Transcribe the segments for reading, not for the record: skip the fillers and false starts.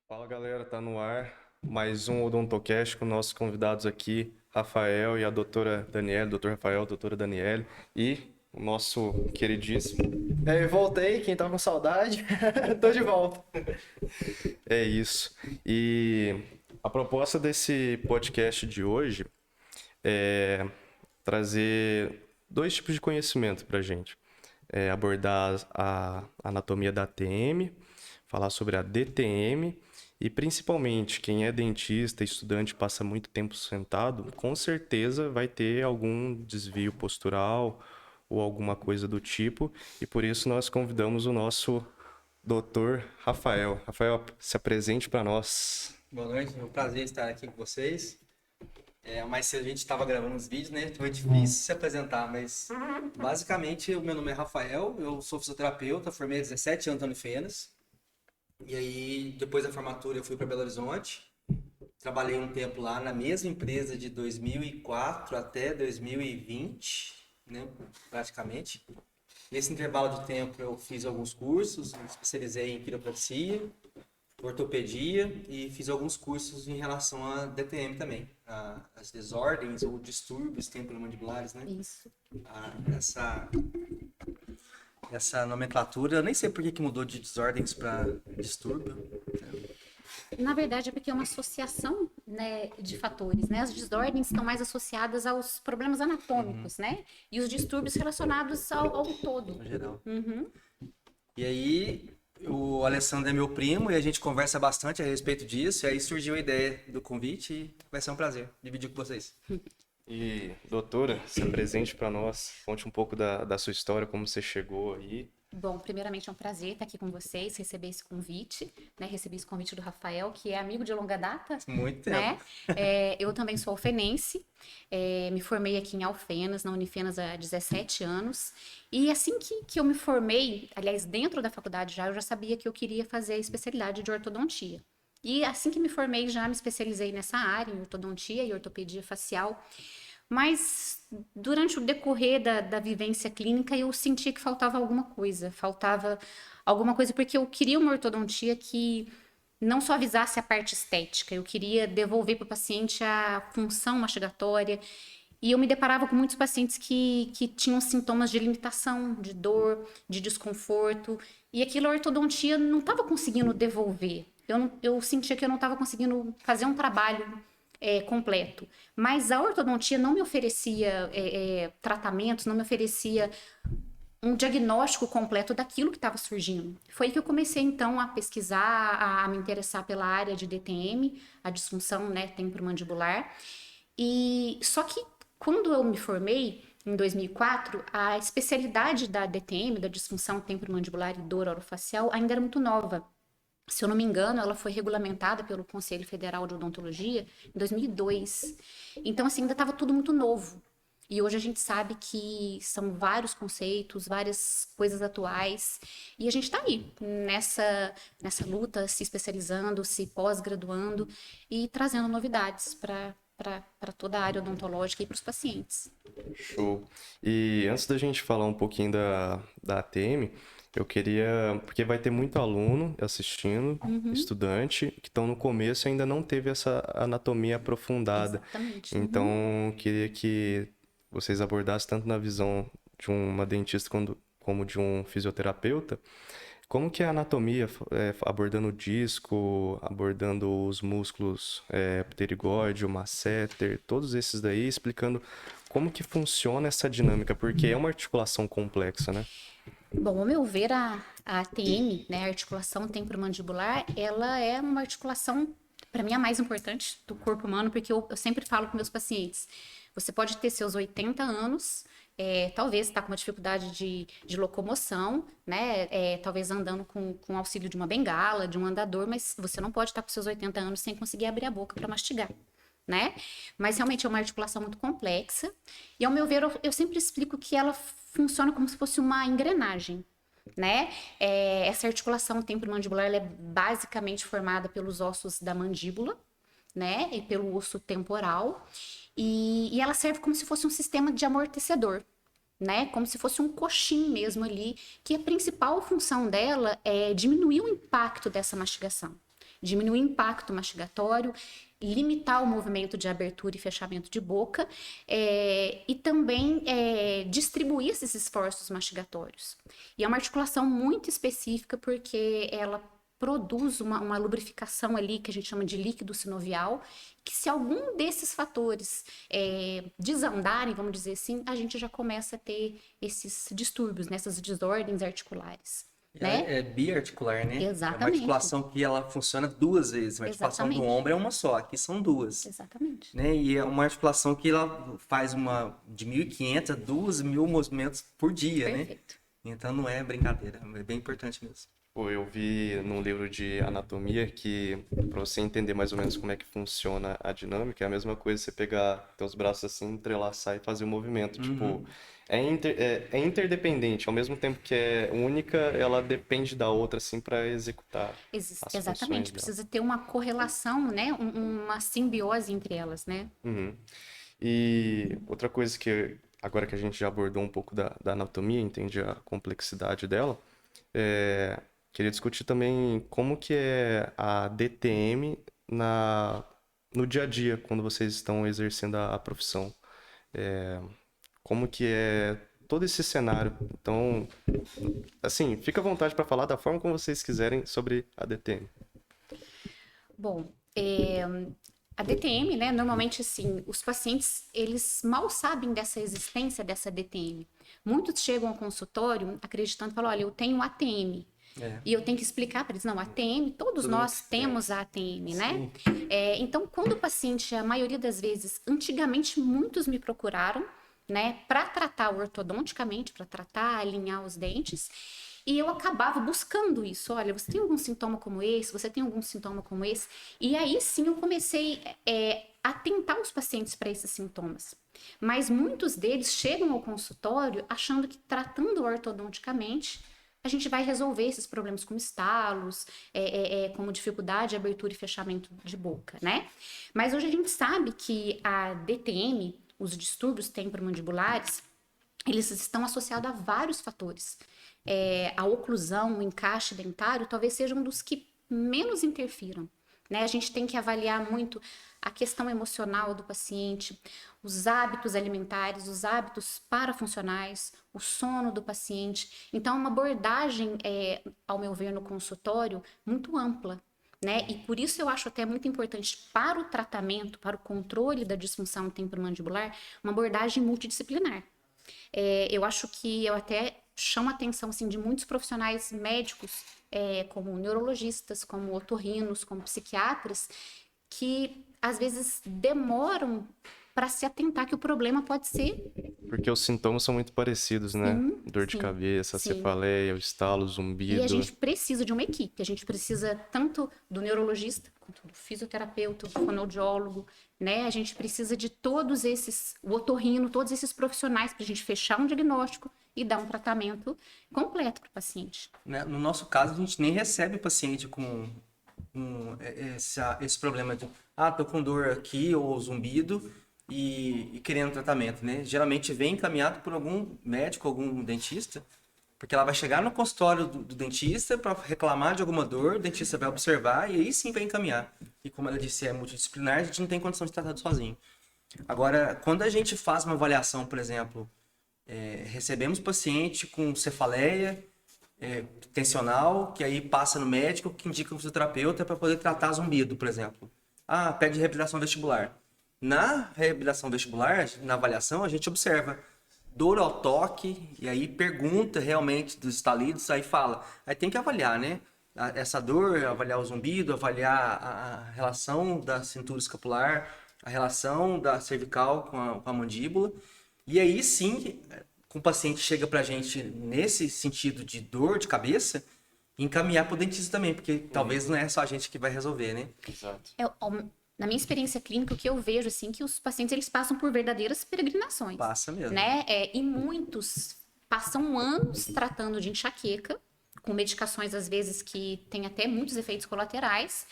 Fala galera, tá no ar mais um Odontocast com nossos convidados aqui, Rafael e a doutora Daniele, doutor Rafael, doutora Daniele e o nosso queridíssimo. Voltei, quem tá com saudade, tô de volta. É isso. E a proposta desse podcast de hoje é trazer dois tipos de conhecimento pra gente. Abordar a anatomia da ATM, falar sobre a DTM e principalmente quem é dentista, estudante, passa muito tempo sentado, com certeza vai ter algum desvio postural ou alguma coisa do tipo, e por isso nós convidamos o nosso doutor Rafael. Rafael, se apresente para nós. Boa noite, é um prazer estar aqui com vocês. Mais cedo a gente estava gravando uns vídeos, né? Foi difícil se apresentar, mas basicamente o meu nome é Rafael, eu sou fisioterapeuta, formei há 17 anos na Unifenas. E aí, depois da formatura, eu fui para Belo Horizonte. Trabalhei um tempo lá na mesma empresa de 2004 até 2020, né? Praticamente. Nesse intervalo de tempo, eu fiz alguns cursos, me especializei em quiropraxia, ortopedia e fiz alguns cursos em relação a DTM também, as desordens ou distúrbios temporomandibulares, né? Isso. Ah, essa nomenclatura, eu nem sei por que mudou de desordens para distúrbio. Na verdade, é porque é uma associação, né, de fatores, né? As desordens estão mais associadas aos problemas anatômicos, né? E os distúrbios relacionados ao todo. No geral. Uhum. E aí, o Alessandro é meu primo e a gente conversa bastante a respeito disso. E aí surgiu a ideia do convite e vai ser um prazer dividir com vocês. E, doutora, se apresente para nós, conte um pouco da sua história, como você chegou aí. Bom, primeiramente é um prazer estar aqui com vocês, receber esse convite, né? Recebi esse convite do Rafael, que é amigo de longa data, Muito tempo. né? Eu também sou alfenense, me formei aqui em Alfenas, na Unifenas há 17 anos. E assim que eu me formei, aliás, dentro da faculdade já, eu já sabia que eu queria fazer a especialidade de ortodontia. E assim que me formei, já me especializei nessa área, em ortodontia e ortopedia facial. Mas durante o decorrer da vivência clínica, eu senti que faltava alguma coisa, porque eu queria uma ortodontia que não só visasse a parte estética, eu queria devolver para o paciente a função mastigatória. E eu me deparava com muitos pacientes que tinham sintomas de limitação, de dor, de desconforto, e aquilo a ortodontia não estava conseguindo devolver. Eu sentia que eu não estava conseguindo fazer um trabalho completo. Mas a ortodontia não me oferecia tratamentos, não me oferecia um diagnóstico completo daquilo que estava surgindo. Foi aí que eu comecei, então, a pesquisar, a me interessar pela área de DTM, a disfunção, né, temporomandibular. E só que quando eu me formei, em 2004, a especialidade da DTM, da disfunção temporomandibular e dor orofacial, ainda era muito nova. Se eu não me engano, ela foi regulamentada pelo Conselho Federal de Odontologia em 2002. Então, assim, ainda estava tudo muito novo. E hoje a gente sabe que são vários conceitos, várias coisas atuais. E a gente está aí, nessa luta, se especializando, se pós-graduando e trazendo novidades para toda a área odontológica e para os pacientes. Show. E antes da gente falar um pouquinho da ATM, eu queria, porque vai ter muito aluno assistindo, estudante, que estão no começo e ainda não teve essa anatomia aprofundada. Exatamente. Então, queria que vocês abordassem tanto na visão de uma dentista como de um fisioterapeuta, como que é a anatomia, abordando o disco, abordando os músculos pterigóide, o masseter, todos esses daí, explicando como que funciona essa dinâmica, porque é uma articulação complexa, né? Bom, ao meu ver, a ATM, né, a articulação temporomandibular, ela é uma articulação, para mim, a mais importante do corpo humano, porque eu sempre falo com meus pacientes, você pode ter seus 80 anos, talvez está com uma dificuldade de locomoção, né, talvez andando com auxílio de uma bengala, de um andador, mas você não pode estar com seus 80 anos sem conseguir abrir a boca para mastigar. Né? Mas realmente é uma articulação muito complexa. E ao meu ver, eu sempre explico que ela funciona como se fosse uma engrenagem, né? Essa articulação temporomandibular ela é basicamente formada pelos ossos da mandíbula, né? E pelo osso temporal. E ela serve como se fosse um sistema de amortecedor, né? Como se fosse um coxim mesmo ali, que a principal função dela é diminuir o impacto dessa mastigação. diminuir o impacto mastigatório, limitar o movimento de abertura e fechamento de boca, e também distribuir esses esforços mastigatórios. E é uma articulação muito específica porque ela produz uma lubrificação ali que a gente chama de líquido sinovial, que se algum desses fatores desandarem, vamos dizer assim, a gente já começa a ter esses distúrbios, né, essas desordens articulares. Né? É biarticular, né? Exatamente. É uma articulação que ela funciona duas vezes. Uma articulação do ombro é uma só, aqui são duas. Exatamente. Né? E é uma articulação que ela faz de 1.500 a 2.000 movimentos por dia, Perfeito. né? Então não é brincadeira, é bem importante mesmo. Pô, eu vi num livro de anatomia que, para você entender mais ou menos como é que funciona a dinâmica, é a mesma coisa você pegar teus braços assim, entrelaçar e fazer o movimento. Tipo, é interdependente, ao mesmo tempo que é única, ela depende da outra, assim, para executar as funções Exatamente, dela. precisa ter uma correlação, né? Uma simbiose entre elas, né? Uhum. E outra coisa que, agora que a gente já abordou um pouco da anatomia, entende a complexidade dela, queria discutir também como que é a DTM no dia a dia, quando vocês estão exercendo a profissão. Como que é todo esse cenário. Então, assim, fica à vontade para falar da forma como vocês quiserem sobre a DTM. Bom, a DTM, né? Normalmente, assim, os pacientes, eles mal sabem dessa existência dessa DTM. Muitos chegam ao consultório acreditando, falam, olha, eu tenho ATM. E eu tenho que explicar para eles, não, ATM, todos nós temos a ATM, né? Então, quando o paciente, a maioria das vezes, antigamente muitos me procuraram, né, para tratar ortodonticamente, para tratar, alinhar os dentes, e eu acabava buscando isso. Olha, você tem algum sintoma como esse? Você tem algum sintoma como esse? E aí sim eu comecei a atentar os pacientes para esses sintomas. Mas muitos deles chegam ao consultório achando que tratando ortodonticamente a gente vai resolver esses problemas como estalos, como dificuldade de abertura e fechamento de boca, né? Mas hoje a gente sabe que a DTM, os distúrbios temporomandibulares, eles estão associados a vários fatores. A oclusão, o encaixe dentário, talvez sejam um dos que menos interfiram. Né? A gente tem que avaliar muito a questão emocional do paciente, os hábitos alimentares, os hábitos parafuncionais, o sono do paciente. Então, é uma abordagem, ao meu ver, no consultório, muito ampla. Né? E por isso eu acho até muito importante para o tratamento, para o controle da disfunção temporomandibular, uma abordagem multidisciplinar. Eu acho que eu até chamo a atenção assim, de muitos profissionais médicos, como neurologistas, como otorrinos, como psiquiatras, que às vezes demoram para se atentar que o problema pode ser... Porque os sintomas são muito parecidos, né? Sim, Dor de sim, cabeça, sim. cefaleia, o estalo, o zumbido. E a gente precisa de uma equipe, a gente precisa tanto do neurologista, quanto do fisioterapeuta, do fonoaudiólogo, né? A gente precisa de todos esses, o otorrino, todos esses profissionais para a gente fechar um diagnóstico e dar um tratamento completo para o paciente. No nosso caso, a gente nem recebe o paciente com esse problema de, tô com dor aqui ou zumbido e querendo tratamento, né? Geralmente vem encaminhado por algum médico, algum dentista, porque ela vai chegar no consultório do dentista para reclamar de alguma dor, o dentista vai observar e aí sim vai encaminhar. E como ela disse, é multidisciplinar, a gente não tem condição de tratar sozinho. Agora, quando a gente faz uma avaliação, por exemplo, recebemos paciente com cefaleia tensional, que aí passa no médico, que indica o fisioterapeuta para poder tratar zumbido, por exemplo. Pede reabilitação vestibular. Na reabilitação vestibular, na avaliação, a gente observa dor ao toque, e aí pergunta realmente dos estalidos, aí fala. Aí tem que avaliar, né? Essa dor, avaliar o zumbido, avaliar a relação da cintura escapular, a relação da cervical com a mandíbula. E aí sim, o paciente chega pra gente nesse sentido de dor de cabeça, encaminhar pro dentista também, porque talvez não é só a gente que vai resolver, né? Exato. Na minha experiência clínica, o que eu vejo, assim, que os pacientes, eles passam por verdadeiras peregrinações. Passa mesmo. Né? E muitos passam anos tratando de enxaqueca, com medicações, às vezes, que têm até muitos efeitos colaterais,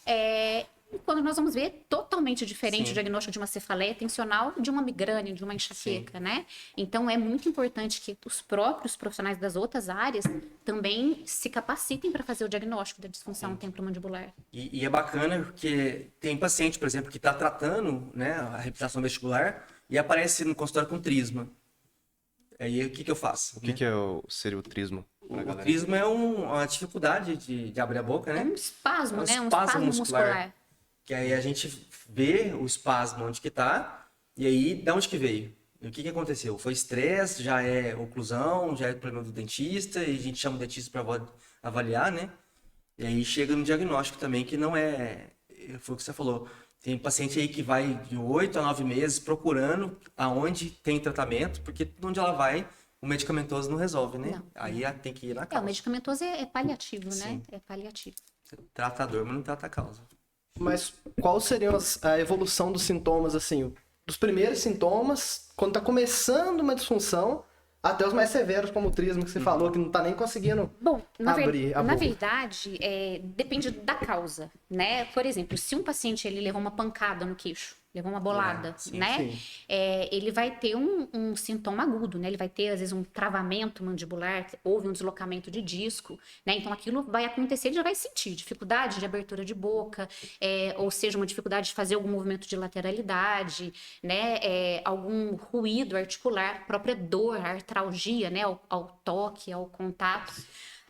E quando nós vamos ver, totalmente diferente Sim. o diagnóstico de uma cefaleia tensional de uma migrânia, de uma enxaqueca, né? Então, é muito importante que os próprios profissionais das outras áreas também se capacitem para fazer o diagnóstico da disfunção temporomandibular. E é bacana porque tem paciente, por exemplo, que está tratando, né, a reabilitação vestibular e aparece no consultório com trisma. Aí o que eu faço? O que seria o trismo? O trisma é uma dificuldade de abrir a boca, É né? um espasmo, É um né? Um espasmo espasmo muscular. muscular. Que aí a gente vê o espasmo onde que tá e aí de onde que veio. E o que aconteceu? Foi estresse, já é oclusão, já é problema do dentista e a gente chama o dentista para avaliar, né? E aí chega no diagnóstico também que não é... Foi o que você falou. Tem paciente aí que vai de 8 a 9 meses procurando aonde tem tratamento, porque onde ela vai, o medicamentoso não resolve, né? Não. Aí tem que ir na O causa. medicamentoso é paliativo, né? Sim. É paliativo. Você trata a dor, mas não trata a causa. Mas qual seria a evolução dos sintomas, assim? Dos primeiros sintomas, quando tá começando uma disfunção, até os mais severos, como o trismo que você falou, que não tá nem conseguindo Bom, abrir a na boca. verdade, depende da causa, né? Por exemplo, se um paciente ele levou uma pancada no queixo, levou uma bolada, sim, né? sim. Ele vai ter um sintoma agudo, né? Ele vai ter, às vezes, um travamento mandibular, houve um deslocamento de disco, né? Então, aquilo vai acontecer, ele já vai sentir dificuldade de abertura de boca, ou seja, uma dificuldade de fazer algum movimento de lateralidade, né? Algum ruído articular, própria dor, artralgia, né? Ao toque, ao contato.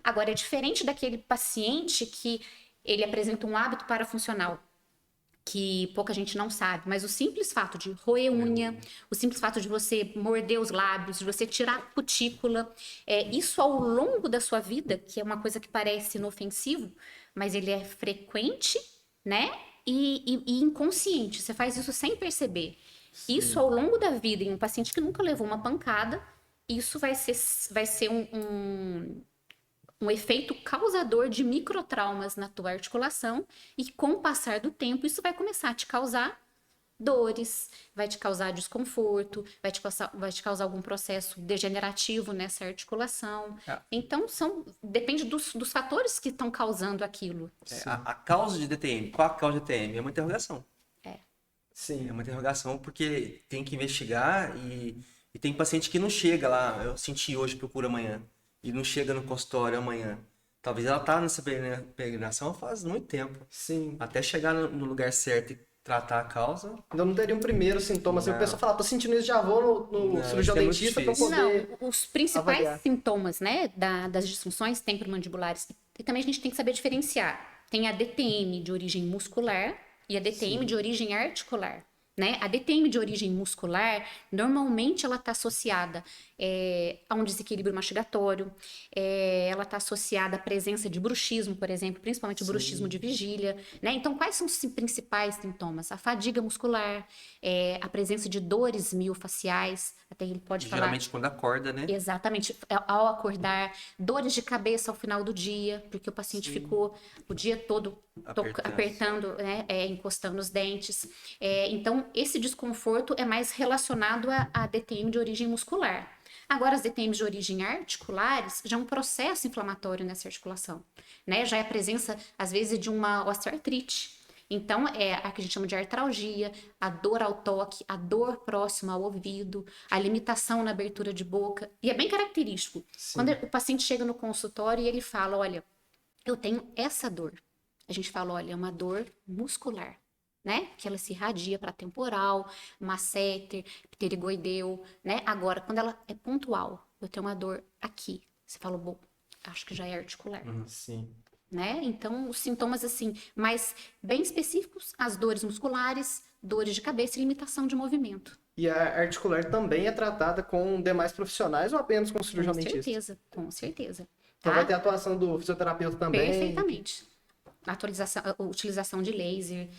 Agora, é diferente daquele paciente que ele apresenta um hábito parafuncional, que pouca gente não sabe, mas o simples fato de roer unha, o simples fato de você morder os lábios, de você tirar a cutícula, isso ao longo da sua vida, que é uma coisa que parece inofensivo, mas ele é frequente, né? E inconsciente. Você faz isso sem perceber. Isso ao longo da vida, em um paciente que nunca levou uma pancada, isso vai ser um efeito causador de microtraumas na tua articulação e com o passar do tempo isso vai começar a te causar dores, vai te causar desconforto, vai te causar algum processo degenerativo nessa articulação. Então, depende dos fatores que estão causando aquilo. A causa de DTM, qual a causa de DTM? É uma interrogação. Sim. É uma interrogação porque tem que investigar e tem paciente que não chega lá, eu senti hoje, procura amanhã, e não chega no consultório amanhã. Talvez ela tá nessa peregrinação faz muito tempo. Sim. Até chegar no lugar certo e tratar a causa. Então não teria um primeiro sintoma. Assim, o Não. pessoal fala, tô sentindo isso, já vou no Não, cirurgião isso é muito dentista pra difícil. poder... Não, os principais avaliar. sintomas, né, das disfunções temporomandibulares, e também a gente tem que saber diferenciar. Tem a DTM de origem muscular e a DTM de origem articular. Né? A DTM de origem muscular, normalmente ela está associada a um desequilíbrio mastigatório, ela está associada à presença de bruxismo, por exemplo, principalmente o bruxismo de vigília. Né? Então, quais são os principais sintomas? A fadiga muscular, a presença de dores miofaciais, até ele pode falar... Geralmente quando acorda, né? Exatamente, ao acordar, dores de cabeça ao final do dia, porque o paciente ficou o dia todo apertando, né, encostando os dentes. Então, esse desconforto é mais relacionado à DTM de origem muscular. Agora, as DTMs de origem articulares já é um processo inflamatório nessa articulação, né? Já é a presença, às vezes, de uma osteoartrite. Então, é a que a gente chama de artralgia, a dor ao toque, a dor próxima ao ouvido, a limitação na abertura de boca. E é bem característico. Quando o paciente chega no consultório e ele fala, olha, eu tenho essa dor. A gente fala, olha, é uma dor muscular, né? Que ela se irradia para temporal, masseter, pterigoideu, né? Agora, quando ela é pontual, eu tenho uma dor aqui. Você fala, bom, acho que já é articular. Sim. Né? Então, os sintomas, assim, mais bem específicos, as dores musculares, dores de cabeça e limitação de movimento. E a articular também é tratada com demais profissionais ou apenas com o cirurgião Com dentista? certeza, com certeza. Então Tá? vai ter a atuação do fisioterapeuta também? Perfeitamente. A utilização de laser,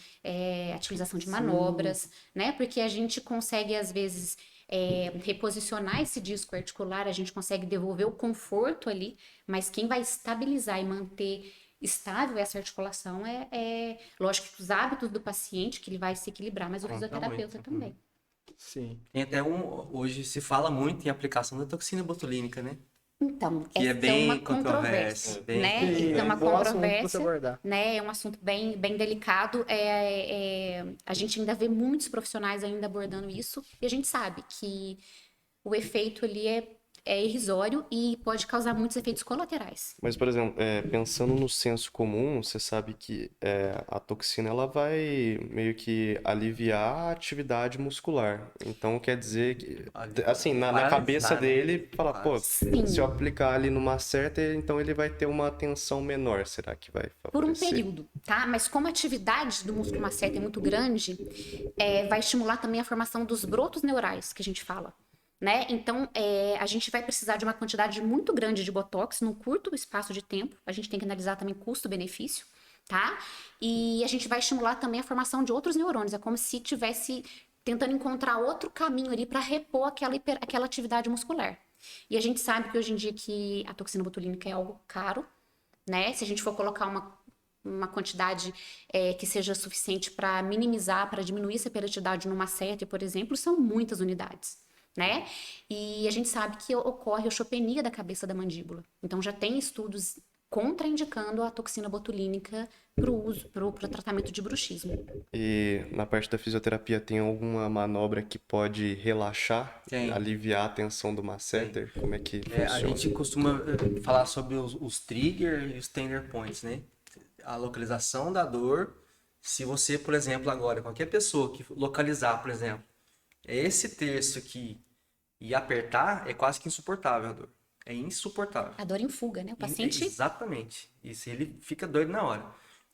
a utilização de manobras, né? Porque a gente consegue, às vezes, reposicionar esse disco articular, a gente consegue devolver o conforto ali, mas quem vai estabilizar e manter estável essa articulação lógico que os hábitos do paciente, que ele vai se equilibrar, mas o fisioterapeuta também. Sim. Tem até hoje se fala muito em aplicação da toxina botulínica, né? Então, Que é essa é bem uma controverso, controvérsia, bem- né? Sim, Então, é uma um bom assunto pra você controvérsia, abordar. né? É um assunto bem delicado. A gente ainda vê muitos profissionais ainda abordando isso e a gente sabe que o efeito ali é irrisório e pode causar muitos efeitos colaterais. Mas, por exemplo, pensando no senso comum, você sabe que a toxina ela vai meio que aliviar a atividade muscular. Então, quer dizer que, assim, na cabeça Paralisar, né? dele, fala, pô, Sim. se eu aplicar ali numa certa, então ele vai ter uma tensão menor. Será que vai Por um favorecer? período, tá? Mas como a atividade do músculo masseter é muito grande, vai estimular também a formação dos brotos neurais, que a gente fala, né? Então, a gente vai precisar de uma quantidade muito grande de botox num curto espaço de tempo. A gente tem que analisar também custo-benefício, tá? E a gente vai estimular também a formação de outros neurônios. É como se tivesse tentando encontrar outro caminho ali para repor aquela atividade muscular. E a gente sabe que hoje em dia que a toxina botulínica é algo caro, né? Se a gente for colocar uma quantidade que seja suficiente para minimizar, para diminuir essa hiperatividade numa seta, por exemplo, são muitas unidades, né? E a gente sabe que ocorre osteopenia da cabeça da mandíbula. Então já tem estudos contraindicando a toxina botulínica para o uso, para o tratamento de bruxismo. E na parte da fisioterapia tem alguma manobra que pode relaxar, Tem. aliviar a tensão do masseter? Como é que A funciona? gente costuma falar sobre os trigger e os tender points, né? A localização da dor. Se você, por exemplo, agora, qualquer pessoa que localizar, por exemplo, esse terço aqui e apertar, é quase que insuportável a dor. É insuportável. A dor em fuga, né? O paciente Exatamente. Isso, ele fica doido na hora.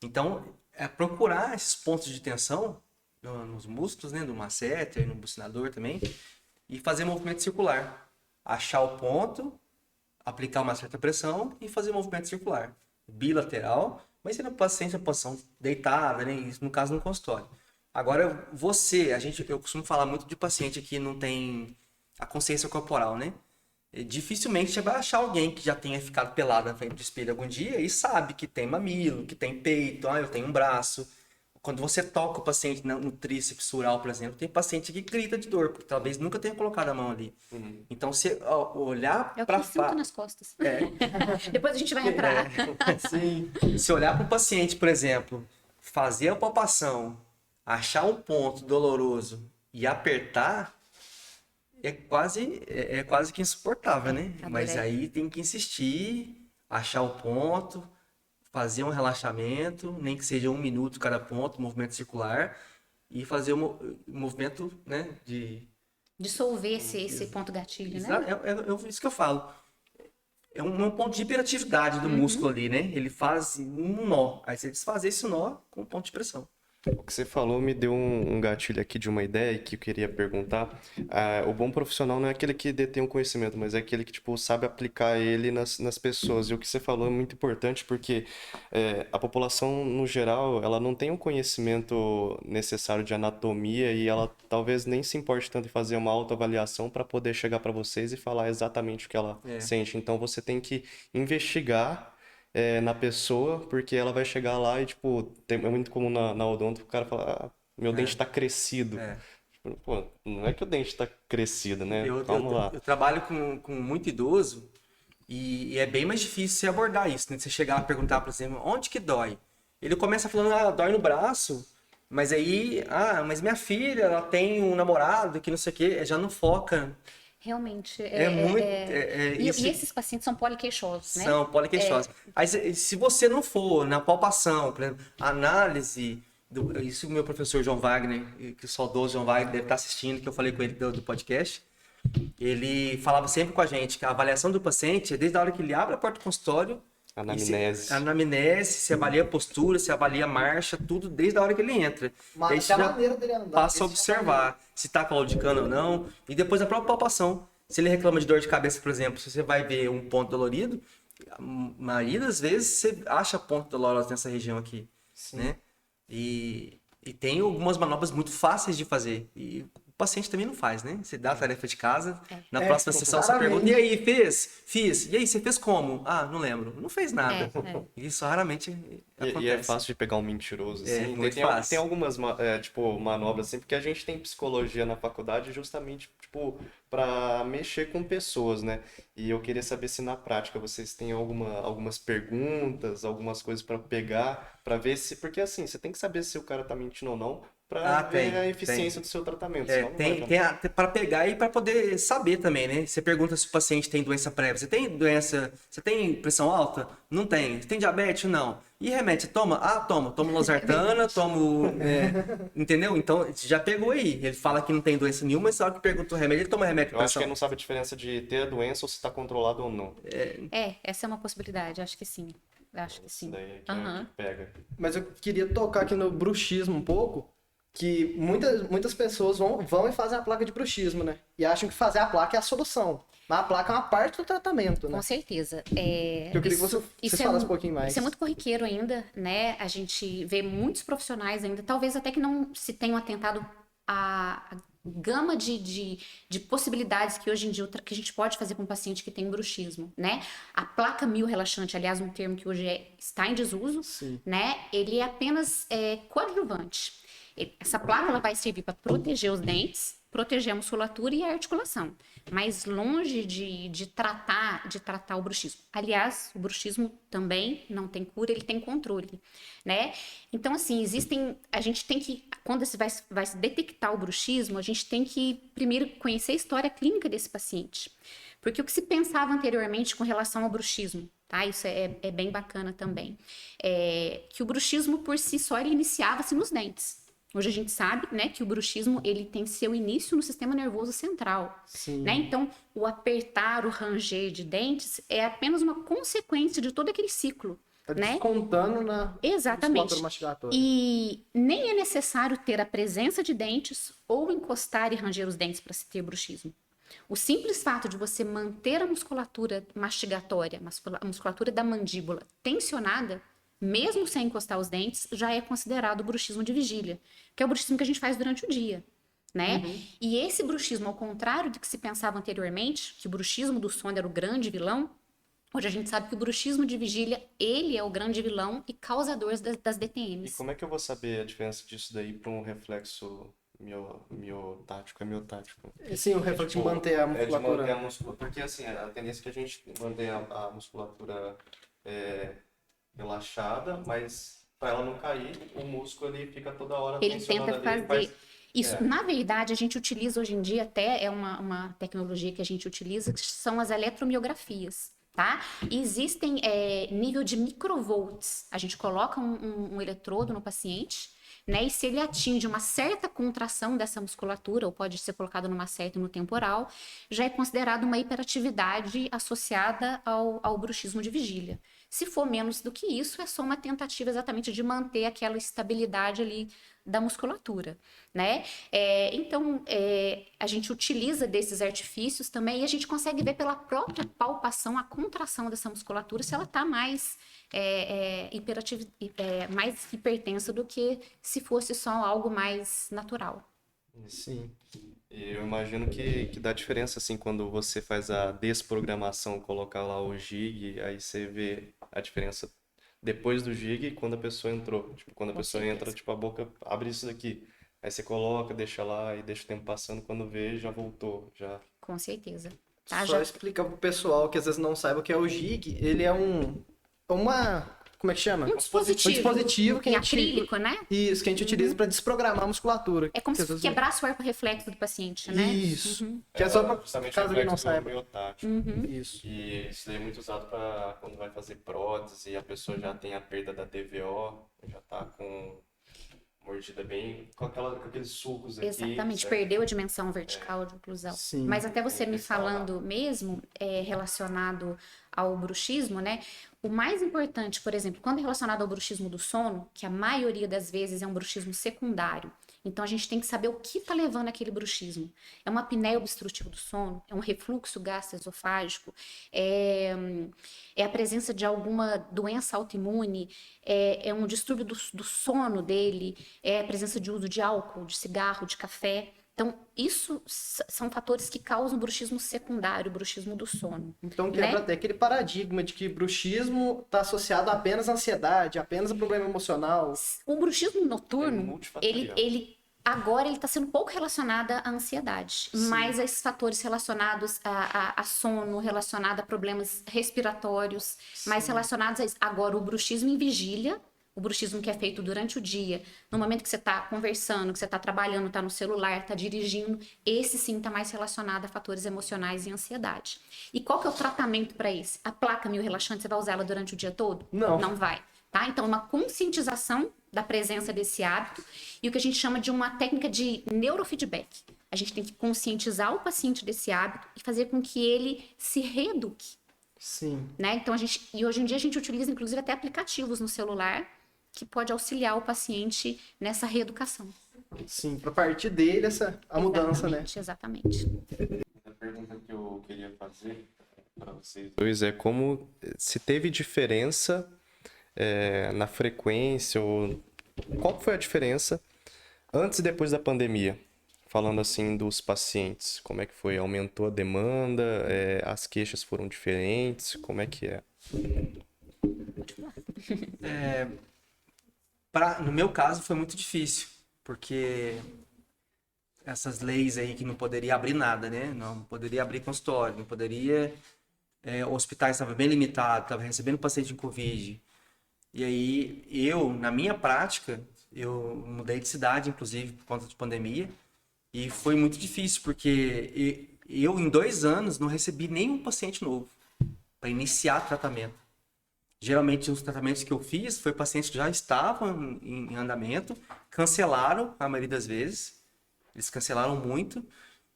Então, é procurar esses pontos de tensão nos músculos, né? Do masseter, no bucinador também, e fazer movimento circular. Achar o ponto, aplicar uma certa pressão e fazer movimento circular. Bilateral, mas se na paciente, a posição deitada, né? Isso no caso no consultório. Agora, eu costumo falar muito de paciente que não tem a consciência corporal, né? Dificilmente você vai achar alguém que já tenha ficado pelado na frente do espelho algum dia e sabe que tem mamilo, que tem peito, eu tenho um braço. Quando você toca o paciente no tríceps sural, por exemplo, tem paciente que grita de dor, porque talvez nunca tenha colocado a mão ali. Então, você olhar é o que para eu sinto nas costas. É. Depois a gente vai entrar. Sim. Se olhar para o paciente, por exemplo, fazer a palpação, achar um ponto doloroso e apertar, é quase que insuportável, né? A dor Mas é- aí tem que insistir, achar o ponto, fazer um relaxamento, nem que seja 1 minuto cada ponto, movimento circular, e fazer o movimento, né, de... Dissolver esse ponto gatilho, né? Isso que eu falo. É um ponto de hiperatividade do músculo ali, né? Ele faz um nó. Aí você desfazer esse nó com ponto de pressão. O que você falou me deu um gatilho aqui de uma ideia que eu queria perguntar. O bom profissional não é aquele que detém o conhecimento, mas é aquele que, tipo, sabe aplicar ele nas pessoas. E o que você falou é muito importante porque a população, no geral, ela não tem o conhecimento necessário de anatomia e ela talvez nem se importe tanto em fazer uma autoavaliação para poder chegar para vocês e falar exatamente o que ela sente. Então, você tem que investigar na pessoa, porque ela vai chegar lá e, tipo, é muito comum na odonto o cara falar, meu dente tá crescido. Tipo, pô, não é que o dente tá crescido, né? Calma lá. Eu trabalho com muito idoso e é bem mais difícil você abordar isso, né? Você chegar e perguntar, por exemplo, onde que dói? Ele começa falando, dói no braço, mas aí, mas minha filha, ela tem um namorado que não sei o quê, já não foca. Realmente. E esses pacientes são poliqueixosos, né? São poliqueixosos. Aí, se você não for na palpação, por exemplo, análise, isso o meu professor João Wagner, que o saudoso João Wagner deve estar assistindo, que eu falei com ele do podcast, ele falava sempre com a gente que a avaliação do paciente é desde a hora que ele abre a porta do consultório, anamnese, se avalia a postura, se avalia a marcha, tudo desde a hora que ele entra. Mas Aí até a maneira dele andar. passa a observar se está claudicando ou não. E depois a própria palpação. Se ele reclama de dor de cabeça, por exemplo, se você vai ver um ponto dolorido, a maioria das vezes você acha ponto doloroso nessa região aqui. Né? E tem algumas manobras muito fáceis de fazer. E o paciente também não faz, né? Você dá a tarefa de casa, na próxima sessão você pergunta, e aí, fez? Fiz. E aí, você fez como? Não lembro. Não fez nada. Isso raramente acontece. E é fácil de pegar um mentiroso, assim. Muito Tem fácil. algumas, tipo, manobras, assim, porque a gente tem psicologia na faculdade justamente, tipo, para mexer com pessoas, né? E eu queria saber se na prática vocês têm algumas perguntas, algumas coisas para pegar, para ver se, porque assim, você tem que saber se o cara tá mentindo ou não, para ver a eficiência do seu tratamento. Senão não vai dar. Para pegar e para poder saber também, né? Você pergunta se o paciente tem doença prévia. Você tem pressão alta? Não tem. Você tem diabetes? Não. E remédio, você toma? Ah, tomo losartana, entendeu? Então, você já pegou aí. Ele fala que não tem doença nenhuma, mas só que pergunta o remédio, ele toma remédio Eu para acho que pressão. ele não sabe a diferença de ter a doença ou se está controlado ou não. Essa é uma possibilidade, acho que sim. Acho que Isso sim. daí que é o Aham. que pega. Mas eu queria tocar aqui no bruxismo um pouco, que muitas pessoas vão e fazem a placa de bruxismo, né? E acham que fazer a placa é a solução. Mas a placa é uma parte do tratamento, né? Com certeza. Eu queria que você falasse um pouquinho mais. Isso é muito corriqueiro ainda, né? A gente vê muitos profissionais ainda, talvez até que não se tenham atentado à gama de possibilidades que hoje em dia que a gente pode fazer com um paciente que tem bruxismo, né? A placa miorrelaxante, aliás, um termo que hoje está em desuso, Sim. né? Ele é apenas coadjuvante. Essa placa ela vai servir para proteger os dentes, proteger a musculatura e a articulação, mas longe de tratar o bruxismo. Aliás, o bruxismo também não tem cura, ele tem controle, né? Então, assim, a gente tem que, quando você vai detectar o bruxismo, a gente tem que primeiro conhecer a história clínica desse paciente. Porque o que se pensava anteriormente com relação ao bruxismo, tá? Isso é bem bacana também. Que o bruxismo, por si só, ele iniciava-se nos dentes. Hoje a gente sabe, né, que o bruxismo ele tem seu início no sistema nervoso central, Sim. né? Então, o apertar, o ranger de dentes é apenas uma consequência de todo aquele ciclo, Tá né? descontando na Exatamente. musculatura mastigatória. E nem é necessário ter a presença de dentes ou encostar e ranger os dentes para se ter bruxismo. O simples fato de você manter a musculatura mastigatória, a musculatura da mandíbula tensionada, mesmo sem encostar os dentes, já é considerado bruxismo de vigília, que é o bruxismo que a gente faz durante o dia, né? E esse bruxismo, ao contrário do que se pensava anteriormente, que o bruxismo do sono era o grande vilão, hoje a gente sabe que o bruxismo de vigília, ele é o grande vilão e causador das E DTMs. como é que eu vou saber a diferença disso daí para um reflexo miotático? É miotático. Sim, o reflexo de manter a É de manter musculatura. a musculatura. Porque assim, a tendência é que a gente mantenha a musculatura relaxada, mas para ela não cair, o músculo ele fica toda hora Ele tensionando tenta ali, fazer isso. Na verdade, a gente utiliza hoje em dia, até é uma tecnologia que a gente utiliza, que são as eletromiografias, tá? E existem nível de microvolts. A gente coloca um eletrodo no paciente, né? E se ele atinge uma certa contração dessa musculatura, ou pode ser colocado numa certa no temporal, já é considerado uma hiperatividade associada ao bruxismo de vigília. Se for menos do que isso, é só uma tentativa exatamente de manter aquela estabilidade ali da musculatura, né? Então, a gente utiliza desses artifícios também e a gente consegue ver pela própria palpação a contração dessa musculatura se ela está mais mais hipertensa do que se fosse só algo mais natural. Sim. E eu imagino que dá diferença assim quando você faz a desprogramação, colocar lá o gig, aí você vê a diferença depois do gig e quando a pessoa entrou. Tipo, quando a Com pessoa certeza. entra, tipo, a boca abre isso daqui. Aí você coloca, deixa lá e deixa o tempo passando, quando vê, já voltou, já. Com certeza. Tá? Só explica pro pessoal que às vezes não saiba o que é o gig. Ele é como é que chama? Um dispositivo. Um dispositivo que Em a gente... acrílico, né? Isso, que a gente utiliza para desprogramar a musculatura. É como Que se às vezes- quebrasse o arco reflexo do paciente, né? Isso. Que é só pra justamente caso o ele não reflexo saiba. miotático. Isso. E isso daí é muito usado para quando vai fazer prótese e a pessoa já tem a perda da DVO, já tá com mordida bem, com aqueles sulcos aqui. Exatamente, certo? perdeu a dimensão vertical de oclusão. Sim. Mas até você me Restaurar. falando mesmo, relacionado ao bruxismo, né? O mais importante, por exemplo, quando é relacionado ao bruxismo do sono, que a maioria das vezes é um bruxismo secundário, então a gente tem que saber o que está levando aquele bruxismo. É uma apneia obstrutiva do sono? É um refluxo gastroesofágico? É a presença de alguma doença autoimune? É um distúrbio do sono dele? É a presença de uso de álcool, de cigarro, de café? Então, isso são fatores que causam bruxismo secundário, bruxismo do sono. Então quebra né? até aquele paradigma de que bruxismo está associado apenas à ansiedade, apenas a problema emocional. O bruxismo É noturno, multifatorial. ele agora ele está sendo pouco relacionado à ansiedade, mais a esses fatores relacionados a sono, relacionado a problemas respiratórios, mais relacionados a isso. Agora, o bruxismo em vigília, o bruxismo que é feito durante o dia, no momento que você está conversando, que você está trabalhando, está no celular, está dirigindo, esse sim está mais relacionado a fatores emocionais e ansiedade. E qual que é o tratamento para esse? A placa mio-relaxante, você vai usar ela durante o dia todo? Não. Não vai. Tá? Então, uma conscientização da presença desse hábito e o que a gente chama de uma técnica de neurofeedback. A gente tem que conscientizar o paciente desse hábito e fazer com que ele se reeduque. Sim. Né? Então, e hoje em dia a gente utiliza, inclusive, até aplicativos no celular que pode auxiliar o paciente nessa reeducação. Sim, pra partir dele a mudança, né? Exatamente. A pergunta que eu queria fazer para vocês dois é como se teve diferença na frequência, ou qual foi a diferença antes e depois da pandemia? Falando assim dos pacientes, como é que foi? Aumentou a demanda? As queixas foram diferentes? Como é que é? No meu caso foi muito difícil, porque essas leis aí que não poderia abrir nada, né? Não poderia abrir consultório, não poderia... hospitais estavam bem limitados, estavam recebendo paciente em Covid. E aí, na minha prática, eu mudei de cidade, inclusive, por conta de pandemia. E foi muito difícil, porque eu em 2 anos, não recebi nenhum paciente novo para iniciar tratamento. Geralmente, os tratamentos que eu fiz foi pacientes que já estavam em andamento, cancelaram a maioria das vezes. Eles cancelaram muito.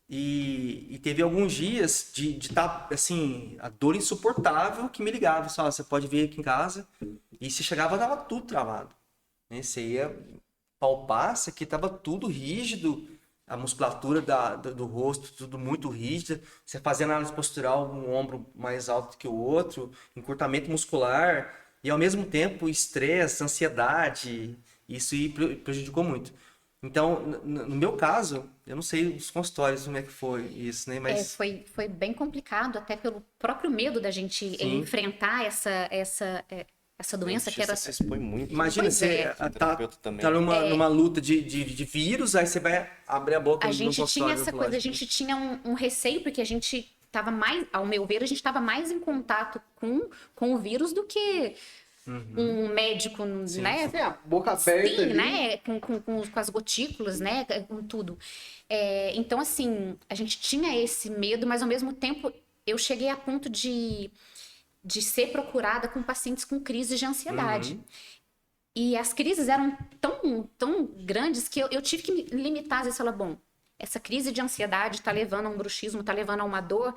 E teve alguns dias de estar, assim, a dor insuportável que me ligava. Só, você pode vir aqui em casa. E se chegava, tava tudo travado. Né? Você ia palpar, isso aqui tava tudo rígido. A musculatura do rosto, tudo muito rígida. Você fazia análise postural, um ombro mais alto que o outro, encurtamento muscular. E ao mesmo tempo, estresse, ansiedade. Isso prejudicou muito. Então, no meu caso, eu não sei os consultórios como é que foi isso, né? Mas... foi bem complicado, até pelo próprio medo da gente enfrentar essa doença que era... Você expõe muito. Imagina, você tá numa luta de vírus, aí você vai abrir a boca A no gente tinha consultório. essa coisa, a gente tinha um receio, porque a gente estava mais, ao meu ver, a gente estava mais em contato com o vírus do que... um médico, né? Sim, a boca aberta Sim, ali. né? Com as gotículas, né? Com tudo. Então, assim, a gente tinha esse medo, mas ao mesmo tempo eu cheguei a ponto de ser procurada com pacientes com crises de ansiedade. E as crises eram tão grandes que eu tive que me limitar, às vezes, falar, bom, essa crise de ansiedade tá levando a um bruxismo, tá levando a uma dor,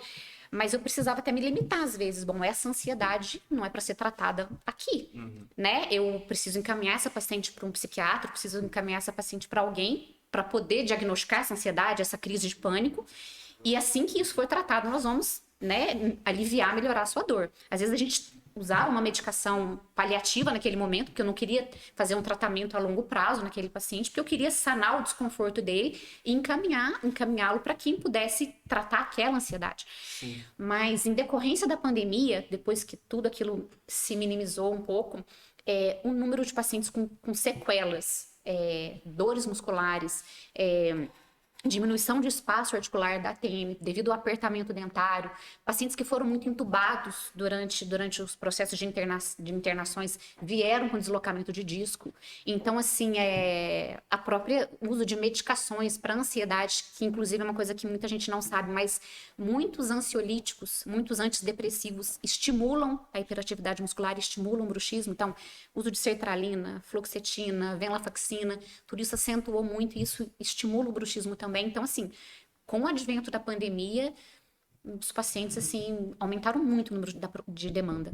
mas eu precisava até me limitar às vezes. Bom, essa ansiedade não é para ser tratada aqui, né? Eu preciso encaminhar essa paciente para um psiquiatra, preciso encaminhar essa paciente para alguém para poder diagnosticar essa ansiedade, essa crise de pânico. E assim que isso for tratado, nós vamos, né, aliviar, melhorar a sua dor. Às vezes a gente usar uma medicação paliativa naquele momento, porque eu não queria fazer um tratamento a longo prazo naquele paciente, porque eu queria sanar o desconforto dele e encaminhá-lo para quem pudesse tratar aquela ansiedade. Sim. Mas em decorrência da pandemia, depois que tudo aquilo se minimizou um pouco, o número de pacientes com sequelas, dores musculares, diminuição de espaço articular da ATM devido ao apertamento dentário, pacientes que foram muito entubados durante os processos de internações vieram com deslocamento de disco. Então, assim, a própria uso de medicações para ansiedade, que inclusive é uma coisa que muita gente não sabe, mas muitos ansiolíticos, muitos antidepressivos estimulam a hiperatividade muscular, estimulam o bruxismo. Então, uso de sertralina, fluoxetina, venlafaxina, tudo isso acentuou muito e isso estimula o bruxismo também. Então, assim, com o advento da pandemia, os pacientes, assim, aumentaram muito o número de demanda.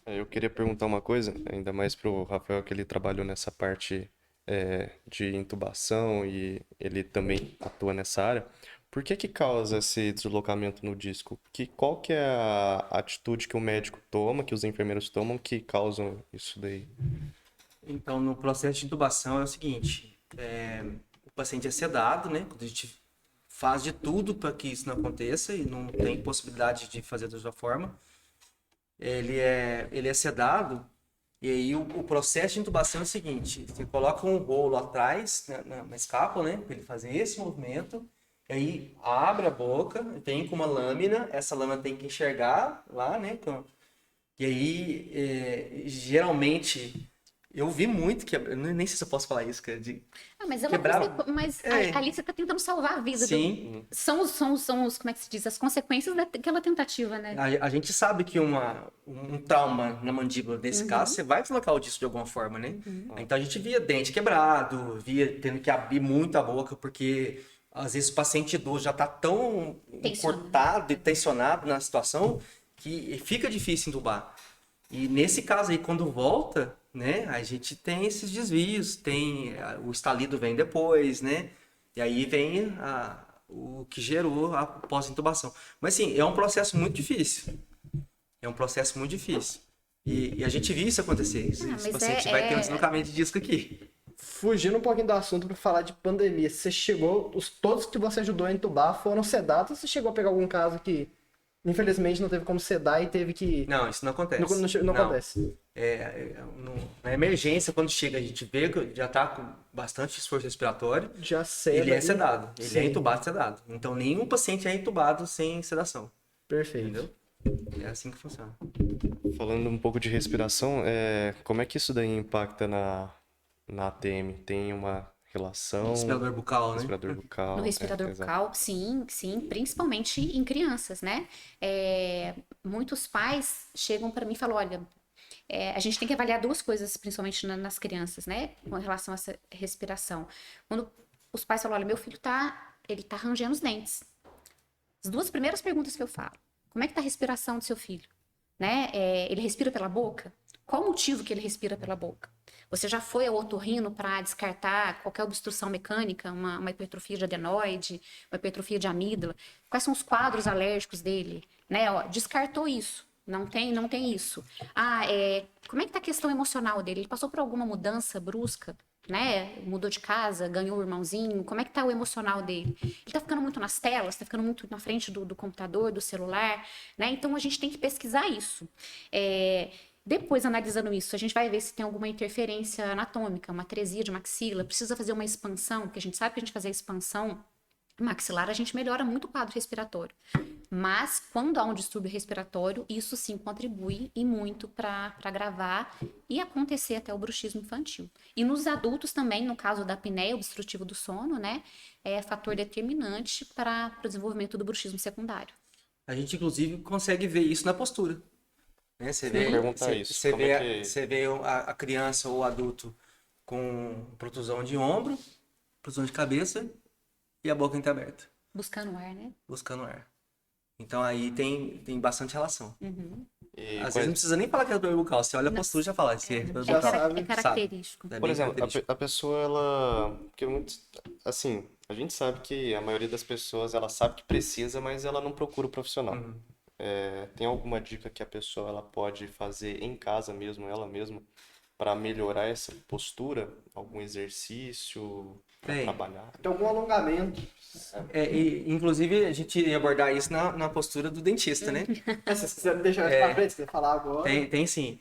Eu queria perguntar uma coisa, ainda mais pro Rafael, que ele trabalhou nessa parte de intubação e ele também atua nessa área. Por que causa esse deslocamento no disco? Qual que é a atitude que o médico toma, que os enfermeiros tomam, que causam isso daí? Então, no processo de intubação é o seguinte, o paciente é sedado, né? A gente faz de tudo para que isso não aconteça e não tem possibilidade de fazer de outra forma. Ele é sedado E aí o processo de intubação é o seguinte, você coloca um rolo atrás na escápula, né, para ele fazer esse movimento, e aí abre a boca, vem com uma lâmina, essa lâmina tem que enxergar lá, né, e aí geralmente eu vi muito que nem sei se eu posso falar isso, cara, de Mas é quebrar. mas É. ali você tá tentando salvar a vida. Sim. São os, como é que se diz? As consequências daquela tentativa, né? A gente sabe que um trauma na mandíbula, nesse caso, você vai deslocar o disco de alguma forma, né? Então a gente via dente quebrado, via tendo que abrir muito a boca, porque às vezes o paciente idoso já tá tão Tensionado. cortado e tensionado na situação que fica difícil entubar. E nesse caso aí, quando volta, né, a gente tem esses desvios, o estalido vem depois, né? E aí vem o que gerou a pós-intubação. Mas assim, é um processo muito difícil. É um processo muito difícil. E a gente viu isso acontecer. Esse mas paciente vai ter um deslocamento de disco aqui. Fugindo um pouquinho do assunto para falar de pandemia, você chegou, todos que você ajudou a entubar foram sedados ou você chegou a pegar algum caso que infelizmente não teve como sedar e teve que... Não, isso não acontece. Não acontece. Na emergência, quando chega, a gente vê que já está com bastante esforço respiratório. Já seda. Ele é ali. sedado. Ele Sim. é entubado sedado. Então, nenhum paciente é entubado sem sedação. Perfeito. Entendeu? É assim que funciona. Falando um pouco de respiração, como é que isso daí impacta na ATM? Tem uma relação? Respirador bucal, né? Respirador bucal. No respirador exato. bucal, sim, principalmente em crianças, né? Muitos pais chegam para mim e falam, olha, a gente tem que avaliar duas coisas, principalmente nas crianças, né? Com relação a essa respiração. Quando os pais falam, olha, meu filho ele tá rangendo os dentes. As duas primeiras perguntas que eu falo, como é que tá a respiração do seu filho? Né? Ele respira pela boca? Qual o motivo que ele respira pela boca? Você já foi ao otorrino para descartar qualquer obstrução mecânica, uma hipertrofia de adenoide, uma hipertrofia de amígdala? Quais são os quadros alérgicos dele? Né? Ó, descartou isso. Não tem isso. Como é que tá a questão emocional dele? Ele passou por alguma mudança brusca? Né? Mudou de casa, ganhou o irmãozinho. Como é que tá o emocional dele? Ele tá ficando muito nas telas, tá ficando muito na frente do computador, do celular, né? Então a gente tem que pesquisar isso. Depois, analisando isso, a gente vai ver se tem alguma interferência anatômica, uma atresia de maxila, precisa fazer uma expansão, porque a gente sabe que a gente fazer a expansão maxilar, a gente melhora muito o quadro respiratório. Mas, quando há um distúrbio respiratório, isso sim contribui e muito para agravar e acontecer até o bruxismo infantil. E nos adultos também, no caso da apneia obstrutiva do sono, né, é fator determinante para o desenvolvimento do bruxismo secundário. A gente, inclusive, consegue ver isso na postura. Né? Você vê, perguntar isso. você vê a criança ou o adulto com protusão de ombro, protusão de cabeça e a boca entreaberta. Buscando ar, né? Buscando ar. Então aí tem bastante relação. E Às vezes não precisa nem falar que é dor bucal. Você olha a postura e já fala. Já sabe. É característico. É por bem exemplo, característico. a pessoa, ela... Porque assim, a gente sabe que a maioria das pessoas, ela sabe que precisa, mas ela não procura o profissional. Tem alguma dica que a pessoa ela pode fazer em casa mesmo, ela mesma, para melhorar essa postura? Algum exercício para Tem. trabalhar? Tem algum alongamento. Inclusive, a gente ia abordar isso na postura do dentista, né? Se você quiser deixar mais pra frente, você quer falar agora. Tem sim.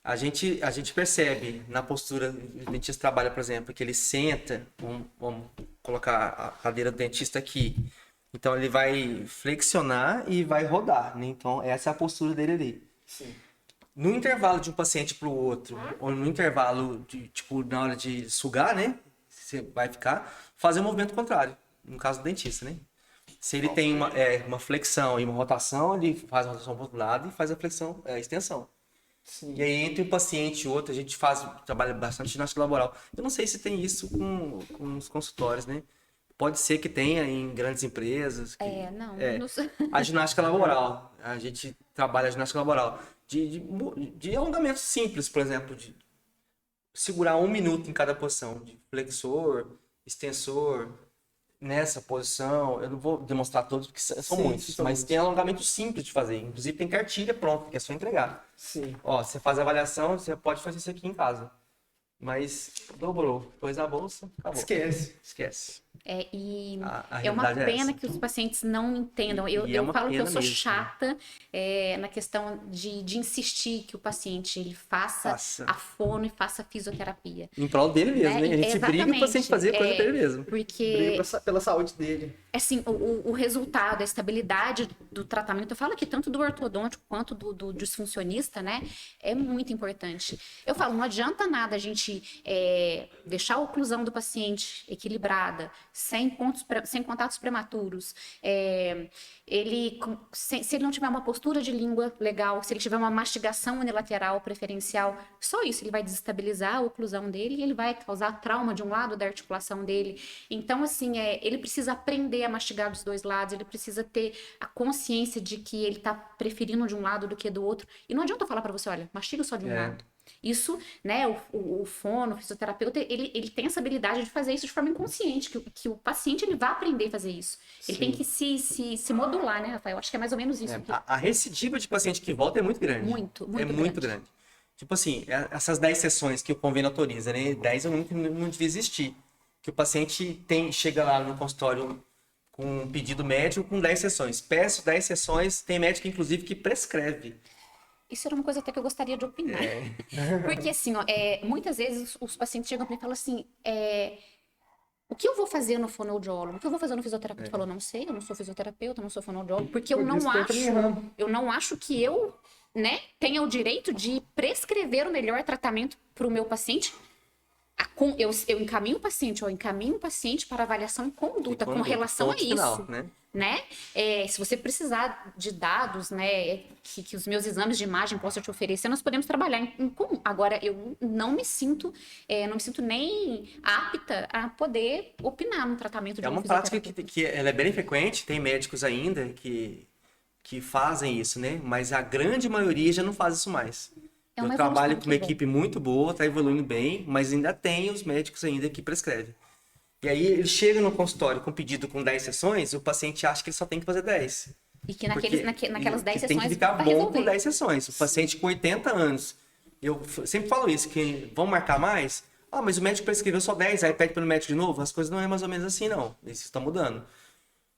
A gente percebe na postura, o dentista trabalha, por exemplo, que ele senta, vamos colocar a cadeira do dentista aqui. Então ele vai flexionar e vai rodar, né? Então essa é a postura dele ali. Sim. No intervalo de um paciente para o outro, ou no intervalo de, tipo, na hora de sugar, né? Você vai fazer um movimento contrário, no caso do dentista, né? Se ele tem uma flexão e uma rotação, ele faz a rotação para o outro lado e faz a flexão, a extensão. Sim. E aí, entre um paciente e outro, a gente trabalha bastante ginástica laboral. Eu não sei se tem isso com os consultórios, né? Pode ser que tenha em grandes empresas. Não sei. A ginástica laboral. A gente trabalha a ginástica laboral. De alongamentos simples, por exemplo, de segurar 1 minuto em cada posição. De flexor, extensor, nessa posição. Eu não vou demonstrar todos, porque são muitos. são Mas muitos. tem alongamento simples de fazer. Inclusive tem cartilha pronta, que é só entregar. Sim. Ó, você faz a avaliação, você pode fazer isso aqui em casa. mas dobrou. Pôs na bolsa, acabou. Esquece. E A é uma realidade é pena essa. que os pacientes não entendam. Eu, E é eu uma falo que eu pena sou mesmo. chata na questão de insistir que o paciente ele faça Faça. a fono e faça a fisioterapia. Em prol dele mesmo, né? A gente briga o paciente fazer a coisa dele mesmo. Porque Briga pela saúde dele. assim, o resultado, a estabilidade do tratamento, eu falo aqui tanto do ortodôntico quanto do disfuncionista, né? É muito importante. Eu falo, não adianta nada a gente deixar a oclusão do paciente equilibrada, sem contatos prematuros, se ele não tiver uma postura de língua legal, se ele tiver uma mastigação unilateral preferencial, só isso ele vai desestabilizar a oclusão dele e ele vai causar trauma de um lado da articulação dele. Então, assim, ele precisa aprender a mastigar dos dois lados, ele precisa ter a consciência de que ele está preferindo de um lado do que do outro. E não adianta eu falar para você, olha, mastiga só de um lado. Isso, né, o fono, o fisioterapeuta, ele tem essa habilidade de fazer isso de forma inconsciente, que o paciente ele vai aprender a fazer isso. Ele tem que se modular, né, Rafael? Acho que é mais ou menos isso. A recidiva de paciente que volta é muito grande. Muito muito grande. Tipo assim, essas 10 sessões que o convênio autoriza, né? 10 eu não devia existir. Que o paciente chega lá no consultório com um pedido médico com 10 sessões. Peço 10 sessões, tem médico, inclusive, que prescreve. Isso era uma coisa até que eu gostaria de opinar. Porque, assim, muitas vezes os pacientes chegam para mim e falam assim, o que eu vou fazer no fonoaudiólogo? O que eu vou fazer no fisioterapeuta? Eu falo, não sei, eu não sou fisioterapeuta, eu não sou fonoaudiólogo, porque eu não acho que eu, né, tenha o direito de prescrever o melhor tratamento para o meu paciente. Eu encaminho o paciente para avaliação e conduta com relação a isso. Final, né? Se você precisar de dados, né, que os meus exames de imagem possam te oferecer, nós podemos trabalhar em comum. Agora, eu não me sinto nem apta a poder opinar no tratamento de É uma prática que ela é bem frequente, tem médicos ainda que fazem isso, né? Mas a grande maioria já não faz isso mais. Eu trabalho com uma equipe muito boa, tá evoluindo bem, mas ainda tem os médicos ainda que prescrevem. E aí ele chega no consultório com pedido com 10 sessões, o paciente acha que ele só tem que fazer 10. E que naquelas 10 sessões tem que ficar bom com 10 sessões. O paciente com 80 anos, eu sempre falo isso, que vão marcar mais? Ah, mas o médico prescreveu só 10, aí pede pelo médico de novo? As coisas não é mais ou menos assim, não. Isso está mudando.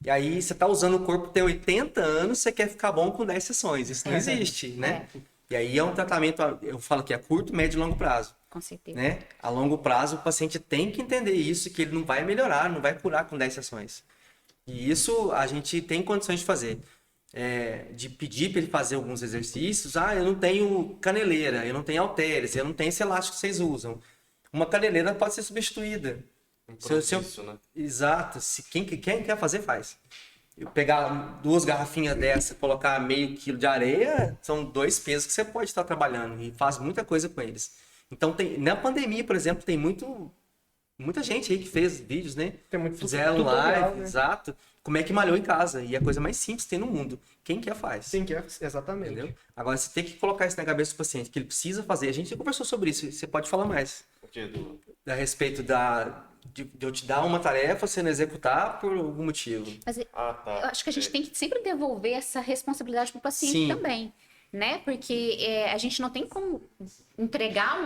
E aí você está usando o corpo, tem 80 anos, você quer ficar bom com 10 sessões. Isso não existe, né? E aí é um tratamento, eu falo que é curto, médio e longo prazo. Com certeza. Né? A longo prazo, o paciente tem que entender isso, que ele não vai melhorar, não vai curar com 10 sessões. E isso a gente tem condições de fazer. De pedir para ele fazer alguns exercícios. Ah, eu não tenho caneleira, eu não tenho halteres, eu não tenho esse elástico que vocês usam. Uma caneleira pode ser substituída. Né? Exato. Quem quer fazer, faz. Eu pegar 2 garrafinhas dessa, colocar meio quilo de areia, são 2 pesos que você pode estar trabalhando e faz muita coisa com eles. Então, na pandemia, por exemplo, tem muita gente aí que fez vídeos, né? Tem muito Fizeram live, né? Exato. Como é que malhou em casa. E é a coisa mais simples que tem no mundo. Quem quer faz. Quem quer, exatamente. Entendeu? Agora, você tem que colocar isso na cabeça do paciente, que ele precisa fazer. A gente já conversou sobre isso. Você pode falar mais. O quê, Du? A respeito de eu te dar uma tarefa, você não executar por algum motivo. Mas tá. eu acho que a gente tem que sempre devolver essa responsabilidade para o paciente Sim. também, né? Porque a gente não tem como entregar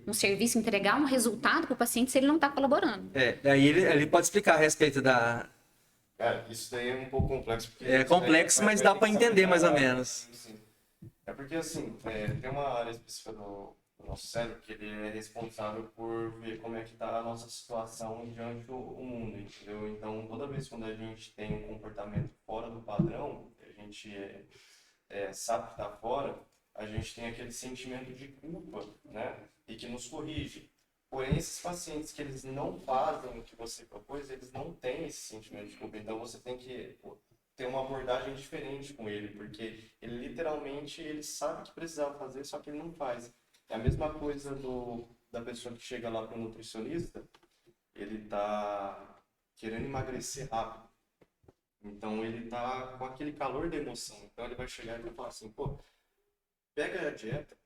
um serviço, entregar um resultado para o paciente se ele não está colaborando. Aí ele pode explicar a respeito da... Cara, isso daí é um pouco complexo. Porque É complexo, mas dá para entender mais ou menos. É porque, assim, tem uma área específica do nosso cérebro que ele é responsável por ver como é que está a nossa situação diante do mundo, entendeu? Então, toda vez quando a gente tem um comportamento fora do padrão, a gente sabe que está fora, a gente tem aquele sentimento de culpa, né? E que nos corrige. Porém, esses pacientes que eles não fazem o que você propôs, eles não têm esse sentimento de culpa. Então, você tem que ter uma abordagem diferente com ele, porque ele literalmente ele sabe que precisava fazer, só que ele não faz. É a mesma coisa da pessoa que chega lá para o nutricionista, ele tá querendo emagrecer rápido. Então ele tá com aquele calor da emoção. Então ele vai chegar e vai falar assim, pô, pega a dieta,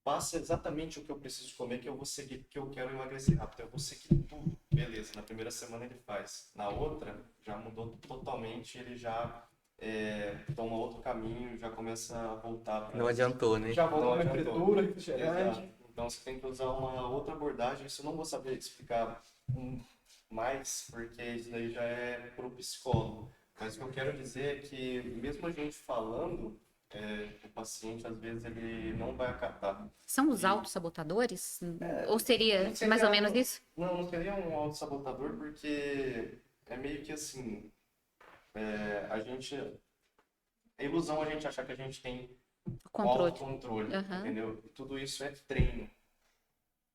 passa exatamente o que eu preciso comer, que eu vou seguir, porque eu quero emagrecer rápido. Eu vou seguir tudo. Beleza, na primeira semana ele faz. Na outra, já mudou totalmente, ele já toma outro caminho, já começa a voltar para... Não adiantou, né? Já voltou com fritura, refrigerante. Então você tem que usar uma outra abordagem. Isso eu não vou saber explicar mais, porque isso daí já é para o psicólogo. Mas o que eu quero dizer é que, mesmo a gente falando, o paciente, às vezes, ele não vai acatar. São os autossabotadores? Ou seria Não seria mais ou menos isso? Não seria um autossabotador, porque é meio que assim, a ilusão é a gente achar que a gente tem O controle. autocontrole, Aham. entendeu? Tudo isso é treino.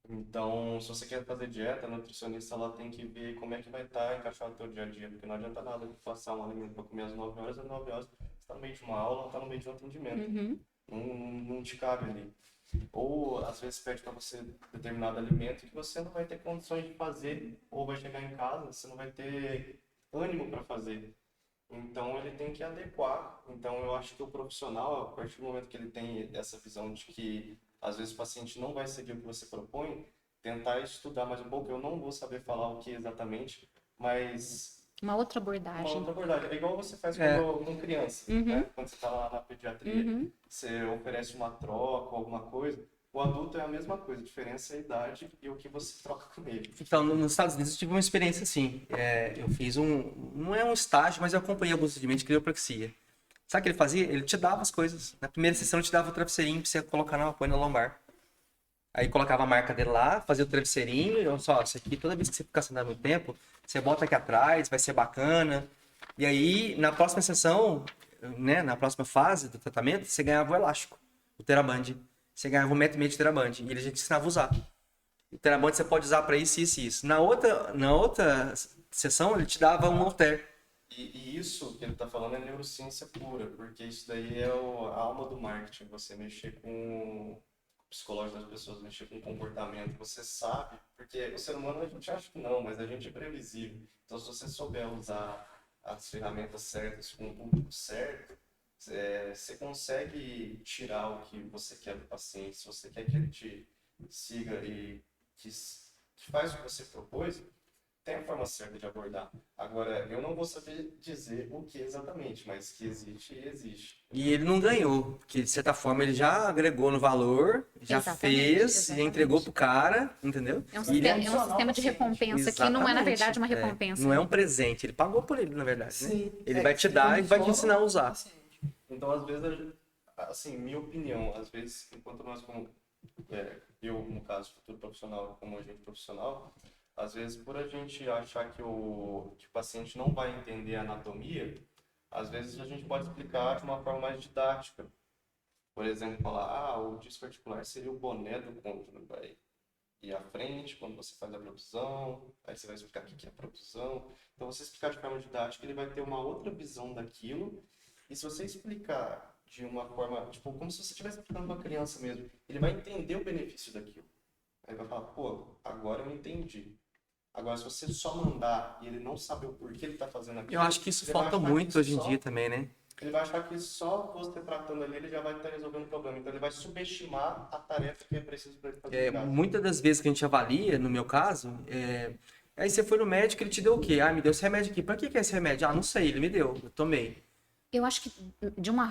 Então, se você quer fazer dieta, a nutricionista ela tem que ver como é que vai estar encaixado no teu dia a dia, porque não adianta nada de passar um alimento para comer às 9 horas, às 9 horas você está no meio de uma aula, está no meio de um atendimento. Uhum. Não te cabe ali. Ou, às vezes, pede para você determinado alimento que você não vai ter condições de fazer, ou vai chegar em casa, você não vai ter ânimo para fazer. Então, ele tem que adequar. Então, eu acho que o profissional, a partir do momento que ele tem essa visão de que, às vezes, o paciente não vai seguir o que você propõe, tentar estudar mais um pouco. Eu não vou saber falar o que exatamente, mas Uma outra uma abordagem. outra abordagem. É igual você faz com criança, Uhum. né? Quando você está lá na pediatria, Uhum. você oferece uma troca, alguma coisa. O adulto é a mesma coisa, a diferença é a idade e o que você troca com ele. Então, nos Estados Unidos eu tive uma experiência assim. Eu fiz não é um estágio, mas eu acompanhei alguns procedimentos de criopraxia. Sabe o que ele fazia? Ele te dava as coisas. Na primeira sessão ele te dava o travesseirinho pra você colocar na apoio na lombar. Aí colocava a marca dele lá, fazia o travesseirinho, e eu só, isso aqui, toda vez que você ficar sentado muito tempo, você bota aqui atrás, vai ser bacana. E aí, na próxima sessão, né, na próxima fase do tratamento, você ganhava o elástico, o Teraband. Você ganhava 1,5 m de Teraband. E ele já te ensinava a usar. O Teraband você pode usar para isso, isso e isso. Na outra sessão, ele te dava um halter. E isso que ele está falando é neurociência pura, porque isso daí é a alma do marketing, você mexer com o psicológico das pessoas, mexer com o comportamento, você sabe, porque o ser humano a gente acha que não, mas a gente é previsível. Então se você souber usar as ferramentas certas com o público certo, você consegue tirar o que você quer do paciente. Se você quer que ele te siga e que faz o que você propôs, tem a forma certa de abordar. Agora, eu não vou saber dizer o que exatamente, mas que existe, existe. E ele não ganhou, porque de certa forma ele já agregou no valor, já Exatamente, fez, exatamente. já entregou pro cara, entendeu? É um E ele sistema de recompensa que não é, na verdade, uma Exatamente, recompensa. Não é um presente, ele pagou por ele, na verdade. Né? Sim. Ele vai te dar e vai te ensinar a usar. Então, às vezes, assim, minha opinião, às vezes, enquanto nós, como eu, no caso, futuro profissional, como agente profissional, às vezes, por a gente achar que o paciente não vai entender a anatomia, às vezes a gente pode explicar de uma forma mais didática. Por exemplo, falar, o disco articular seria o boné do côncavo, vai ir à frente quando você faz a protusão, aí você vai explicar o que é a protusão. Então, você explicar de forma didática, ele vai ter uma outra visão daquilo, e se você explicar de uma forma, tipo, como se você estivesse explicando para uma criança mesmo, ele vai entender o benefício daquilo. Aí vai falar, agora eu entendi. Agora, se você só mandar e ele não saber o porquê ele está fazendo aquilo... Eu acho que isso ele vai falta achar muito que hoje em dia também, né? Ele vai achar que só você tratando ali, ele já vai estar resolvendo o problema. Então, ele vai subestimar a tarefa que é preciso para ele fazer. Muitas das vezes que a gente avalia, no meu caso, aí você foi no médico, ele te deu o quê? Me deu esse remédio aqui. Pra que é esse remédio? Não sei, ele me deu, eu tomei. Eu acho que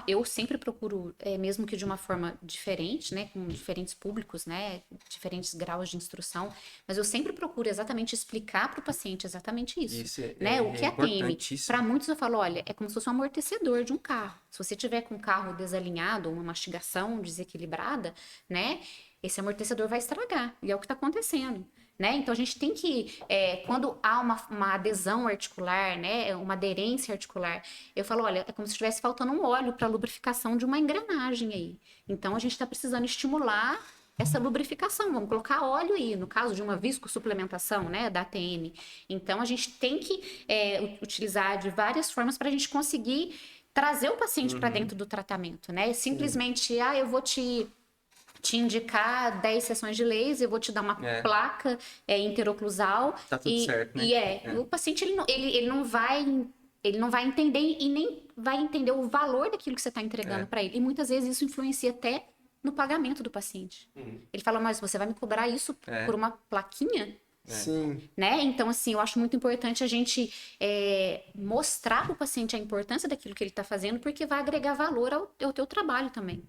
eu sempre procuro, mesmo que de uma forma diferente, né, com diferentes públicos, né, diferentes graus de instrução, mas eu sempre procuro exatamente explicar para o paciente exatamente isso, Isso né, o que é TEM. importantíssimo. Para muitos eu falo, olha, é como se fosse um amortecedor de um carro. Se você tiver com um carro desalinhado, uma mastigação desequilibrada, né, esse amortecedor vai estragar, e é o que está acontecendo. Né? Então a gente tem que, quando há uma adesão articular, né, uma aderência articular, eu falo, olha, é como se estivesse faltando um óleo para lubrificação de uma engrenagem aí. Então a gente está precisando estimular essa lubrificação, vamos colocar óleo aí, no caso de uma viscosuplementação, né, da ATM. Então a gente tem que utilizar de várias formas para a gente conseguir trazer o paciente para dentro do tratamento, né? Simplesmente, eu vou te indicar 10 sessões de laser, eu vou te dar uma placa interoclusal. Tá tudo certo, né? O paciente ele não vai entender e nem vai entender o valor daquilo que você está entregando para ele. E muitas vezes isso influencia até no pagamento do paciente. Ele fala, mas você vai me cobrar isso por uma plaquinha? Sim. Né? Então, assim, eu acho muito importante a gente mostrar para o paciente a importância daquilo que ele está fazendo, porque vai agregar valor ao teu trabalho também.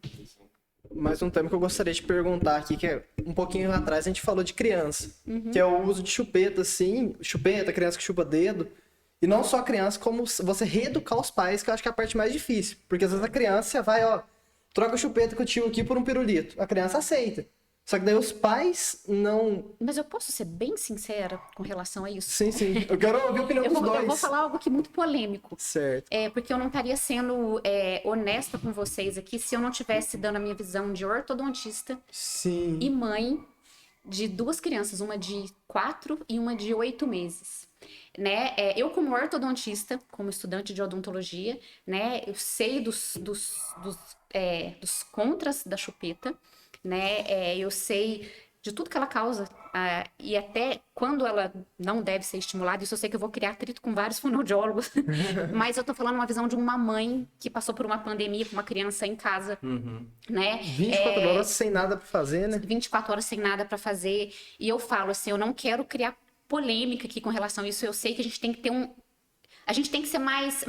mais um tema que eu gostaria de perguntar aqui, que é um pouquinho atrás a gente falou de criança, que é o uso de chupeta, assim, chupeta, criança que chupa dedo, e não só a criança, como você reeducar os pais, que eu acho que é a parte mais difícil, porque às vezes a criança vai, ó, troca a chupeta com o tio aqui por um pirulito, a criança aceita, só que daí os pais não... Mas eu posso ser bem sincera com relação a isso? Sim, eu quero ouvir a opinião dos dois. Eu vou falar algo aqui muito polêmico. Certo. Porque eu não estaria sendo honesta com vocês aqui se eu não tivesse dando a minha visão de ortodontista Sim. e mãe de duas crianças, uma de 4 e uma de 8 meses. Né? Eu, como ortodontista, como estudante de odontologia, né, eu sei dos contras da chupeta, né? Eu sei de tudo que ela causa, e até quando ela não deve ser estimulada. Isso eu sei que eu vou criar atrito com vários fonoaudiólogos, mas eu tô falando uma visão de uma mãe que passou por uma pandemia com uma criança em casa, né? 24 horas sem nada pra fazer, né? 24 horas sem nada para fazer, e eu falo assim, eu não quero criar polêmica aqui com relação a isso. Eu sei que a gente tem que ter a gente tem que ser mais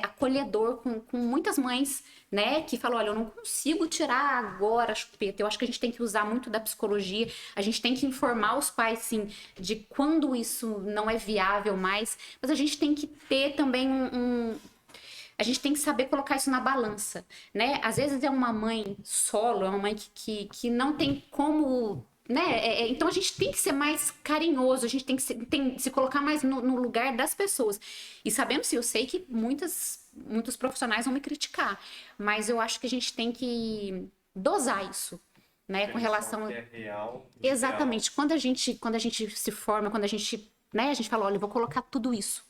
acolhedor com muitas mães, né? Que falam, olha, eu não consigo tirar agora a chupeta. Eu acho que a gente tem que usar muito da psicologia. A gente tem que informar os pais, sim, de quando isso não é viável mais. Mas a gente tem que ter também a gente tem que saber colocar isso na balança, né? Às vezes é uma mãe solo, é uma mãe que não tem como... Né? Então a gente tem que ser mais carinhoso, a gente tem que se colocar mais no lugar das pessoas. E sabendo, sim, eu sei que muitos profissionais vão me criticar, mas eu acho que a gente tem que dosar isso, né? Com relação que é real, exatamente. Quando a gente se forma, quando a gente fala, olha, eu vou colocar tudo isso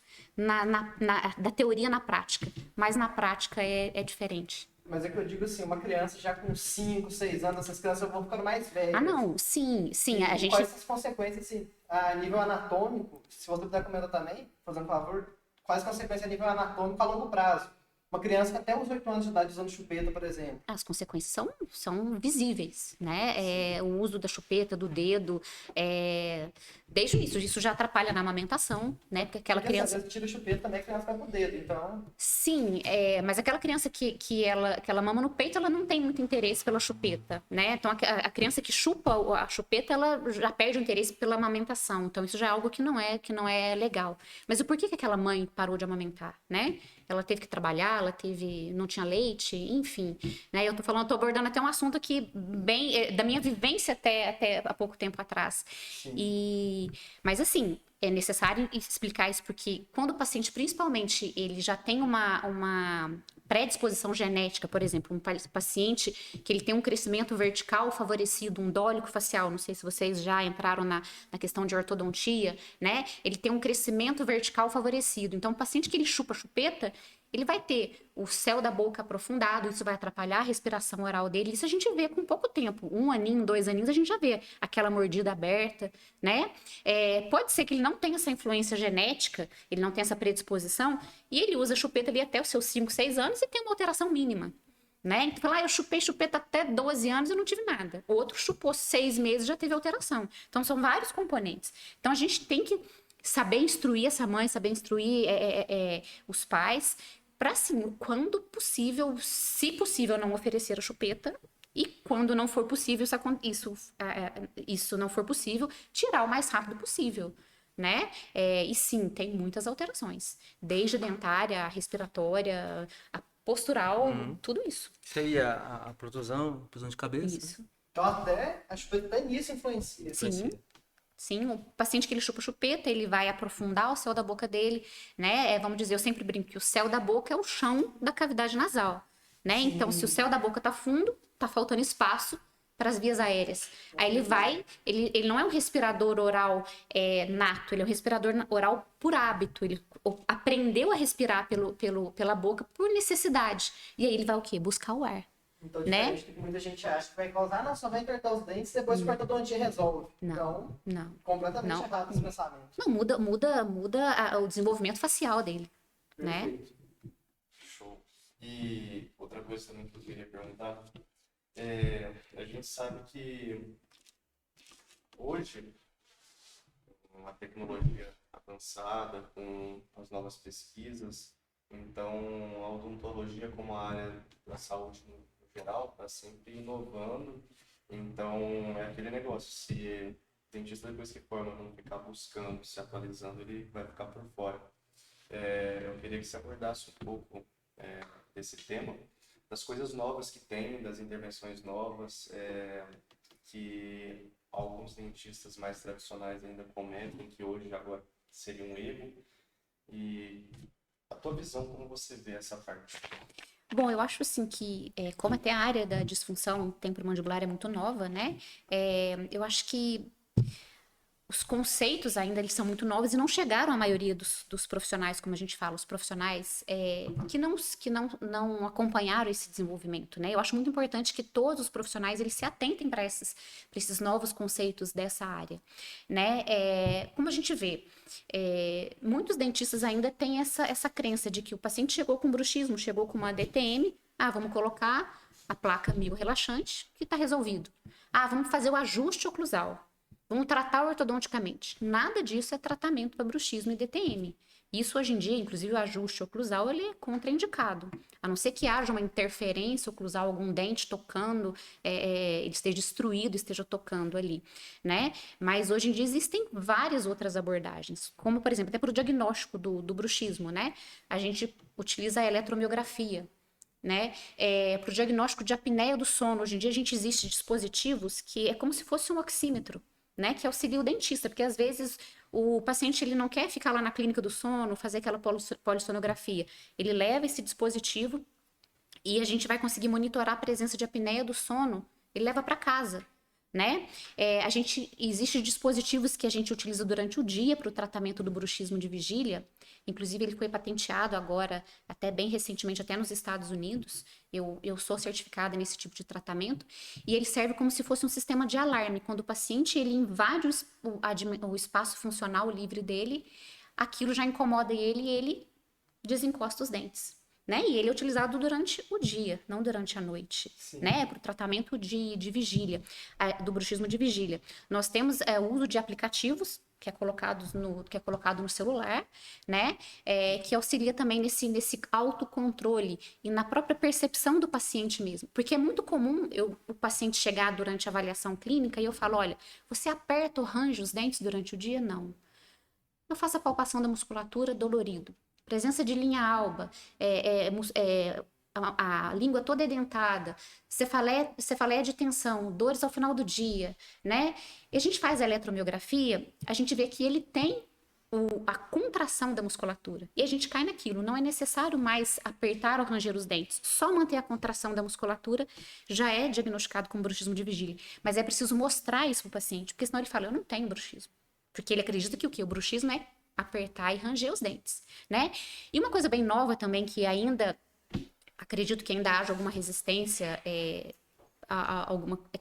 da teoria na prática, mas na prática é diferente. Mas é que eu digo assim, uma criança já com 5, 6 anos, essas crianças vão ficando mais velhas. Ah, não, sim, a gente... Quais as consequências, assim, a nível anatômico, se você puder comentar também, fazendo um favor, quais as consequências a nível anatômico a longo prazo? Uma criança que até os 8 anos de idade usando chupeta, por exemplo. As consequências são visíveis, né? O uso da chupeta, do dedo, desde o início, isso já atrapalha na amamentação, né? Porque aquela criança... Às vezes tira a chupeta também, a criança vai pro dedo, então... Sim, mas aquela criança que ela mama no peito, ela não tem muito interesse pela chupeta, né? Então, a criança que chupa a chupeta, ela já perde o interesse pela amamentação. Então, isso já é algo que não é legal. Mas o porquê que aquela mãe parou de amamentar, né? Ela teve que trabalhar, não tinha leite, enfim, né? Eu tô abordando até um assunto aqui bem da minha vivência até há pouco tempo atrás. Mas assim, é necessário explicar isso porque quando o paciente, principalmente, ele já tem uma predisposição genética, por exemplo, um paciente que ele tem um crescimento vertical favorecido, um dólico facial, não sei se vocês já entraram na questão de ortodontia, né? Ele tem um crescimento vertical favorecido. Então, o paciente que ele chupa a chupeta, ele vai ter o céu da boca aprofundado, isso vai atrapalhar a respiração oral dele. Isso a gente vê com pouco tempo, 1 aninho, 2 aninhos, a gente já vê aquela mordida aberta, né? Pode ser que ele não tenha essa influência genética, ele não tenha essa predisposição, e ele usa a chupeta ali até os seus 5, 6 anos e tem uma alteração mínima, né? Então, fala, eu chupei chupeta até 12 anos e não tive nada. O outro chupou 6 meses e já teve alteração. Então, são vários componentes. Então, a gente tem que saber instruir essa mãe, saber instruir os pais, para, assim, quando possível, se possível, não oferecer a chupeta, e quando não for possível, isso não for possível, tirar o mais rápido possível, né? E sim, tem muitas alterações, desde a dentária, a respiratória, a postural, tudo isso. Seria a protusão de cabeça? Isso. Então até a chupeta até nisso influencia. Sim, o paciente que ele chupa chupeta, ele vai aprofundar o céu da boca dele, né? Vamos dizer, eu sempre brinco que o céu da boca é o chão da cavidade nasal, né? Então, se o céu da boca tá fundo, tá faltando espaço para as vias aéreas. Aí ele não é um respirador oral nato, ele é um respirador oral por hábito, ele aprendeu a respirar pela boca por necessidade. E aí ele vai o quê? Buscar o ar. Então, né? diferente do que muita gente acha que vai causar, só vai entortar os dentes e depois o ortodontia resolve. Não. Completamente errado esse pensamento. Não, muda o desenvolvimento facial dele, né? Show. E outra coisa também que eu queria perguntar, a gente sabe que hoje, uma tecnologia avançada, com as novas pesquisas, então a odontologia como a área da saúde no geral está sempre inovando. Então, é aquele negócio, se o dentista depois que forma não ficar buscando, se atualizando, ele vai ficar por fora. Eu queria que você abordasse um pouco desse tema, das coisas novas que tem, das intervenções novas, que alguns dentistas mais tradicionais ainda comentam que hoje agora seria um erro. E a tua visão, como você vê essa parte? Bom, eu acho assim que, como até a área da disfunção temporomandibular é muito nova, né? Eu acho que os conceitos ainda eles são muito novos e não chegaram à maioria dos profissionais, como a gente fala, os profissionais que não acompanharam esse desenvolvimento, né? Eu acho muito importante que todos os profissionais eles se atentem para esses novos conceitos dessa área, né? Como a gente vê, muitos dentistas ainda têm essa crença de que o paciente chegou com bruxismo, chegou com uma DTM, vamos colocar a placa miorrelaxante que está resolvido. Vamos fazer o ajuste oclusal. Vamos tratar ortodonticamente. Nada disso é tratamento para bruxismo e DTM. Isso hoje em dia, inclusive o ajuste oclusal, ele é contraindicado. A não ser que haja uma interferência oclusal, algum dente tocando, ele esteja destruído, esteja tocando ali, né? Mas hoje em dia existem várias outras abordagens, como por exemplo, até para o diagnóstico do bruxismo, né? A gente utiliza a eletromiografia, né? Para o diagnóstico de apneia do sono, hoje em dia existe dispositivos que é como se fosse um oxímetro, né, que auxilia o dentista, porque às vezes o paciente ele não quer ficar lá na clínica do sono, fazer aquela polissonografia. Ele leva esse dispositivo e a gente vai conseguir monitorar a presença de apneia do sono, ele leva para casa, né? Existem dispositivos que a gente utiliza durante o dia para o tratamento do bruxismo de vigília. Inclusive, ele foi patenteado agora, até bem recentemente, até nos Estados Unidos. Eu sou certificada nesse tipo de tratamento. E ele serve como se fosse um sistema de alarme. Quando o paciente ele invade o espaço funcional livre dele, aquilo já incomoda ele e ele desencosta os dentes. Né? E ele é utilizado durante o dia, não durante a noite, né? Para o tratamento de vigília, do bruxismo de vigília. Nós temos o uso de aplicativos que é colocado no celular, né? Que auxilia também nesse autocontrole e na própria percepção do paciente mesmo. Porque é muito comum o paciente chegar durante a avaliação clínica e eu falo, olha, você aperta ou range os dentes durante o dia? Não. Eu faço a palpação da musculatura dolorido. Presença de linha alba, a língua toda edentada, cefaleia de tensão, dores ao final do dia, né? E a gente faz a eletromiografia, a gente vê que ele tem a contração da musculatura. E a gente cai naquilo, não é necessário mais apertar ou ranger os dentes. Só manter a contração da musculatura já é diagnosticado com bruxismo de vigília. Mas é preciso mostrar isso para o paciente, porque senão ele fala, eu não tenho bruxismo. Porque ele acredita que o quê? O bruxismo é apertar e ranger os dentes, né? E uma coisa bem nova também, que ainda, acredito que ainda haja alguma resistência, que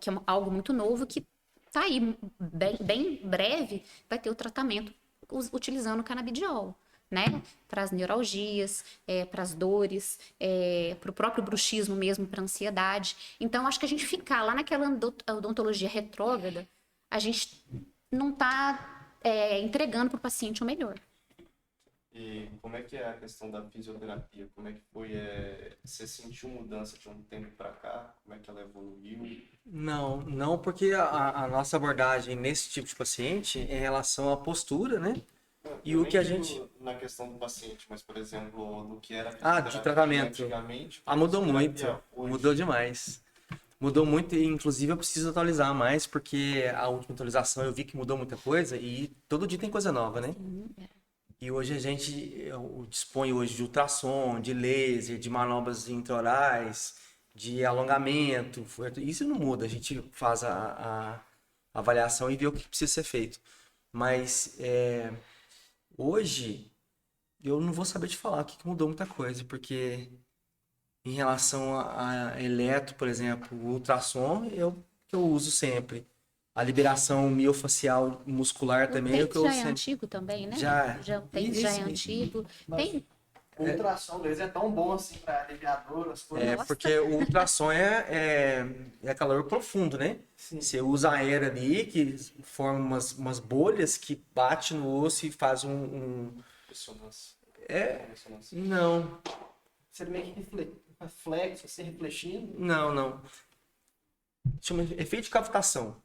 é algo muito novo, que tá aí, bem breve, vai ter o tratamento utilizando o canabidiol, né? Para as neuralgias, para as dores, para o próprio bruxismo mesmo, para a ansiedade. Então, acho que a gente ficar lá naquela odontologia retrógrada, a gente não tá entregando para o paciente o melhor. E como é que é a questão da fisioterapia? Como é que foi? Você sentiu mudança de um tempo para cá? Como é que ela evoluiu? Não, porque a nossa abordagem nesse tipo de paciente é em relação à postura, né? E eu o que a digo gente... na questão do paciente, mas, por exemplo, do que era de tratamento. Antigamente. Mudou muito. Hoje. Mudou demais. Mudou muito e, inclusive, eu preciso atualizar mais, porque a última atualização eu vi que mudou muita coisa e todo dia tem coisa nova, né? E hoje a gente dispõe hoje de ultrassom, de laser, de manobras intraorais, de alongamento. Isso não muda, a gente faz a avaliação e vê o que precisa ser feito. Mas hoje eu não vou saber te falar o que mudou muita coisa, porque em relação a eletro, por exemplo, o ultrassom que eu uso sempre. A liberação miofacial muscular também é o que eu uso já é sempre. antigo também, né? Já é antigo. Tem. O ultrassom deles é tão bom assim para aliviar dor, as coisas. Nossa. Porque o ultrassom é calor profundo, né? Sim. Você usa aérea ali, que forma umas bolhas que bate no osso e faz Ressonância. É, Ressonância. não. Seria meio que reflexo, assim, refletindo. Não. Chama efeito de cavitação.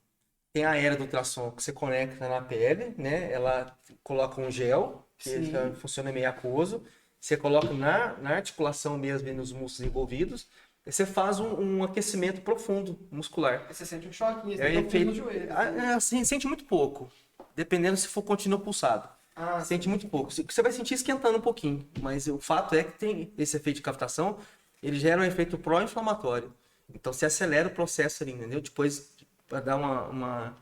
Tem a era do ultrassom que você conecta na pele, né? Ela coloca um gel, que funciona meio aquoso. Você coloca na articulação mesmo e nos músculos envolvidos. E você faz um aquecimento profundo muscular. Aí você sente um choquinho, você É tem efeito... no joelho. Assim, sente muito pouco. Dependendo se for contínuo pulsado. Sente muito pouco. Você vai sentir esquentando um pouquinho. Mas o fato é que tem esse efeito de cavitação, ele gera um efeito pró-inflamatório. Então você acelera o processo ali, entendeu? Depois, para dar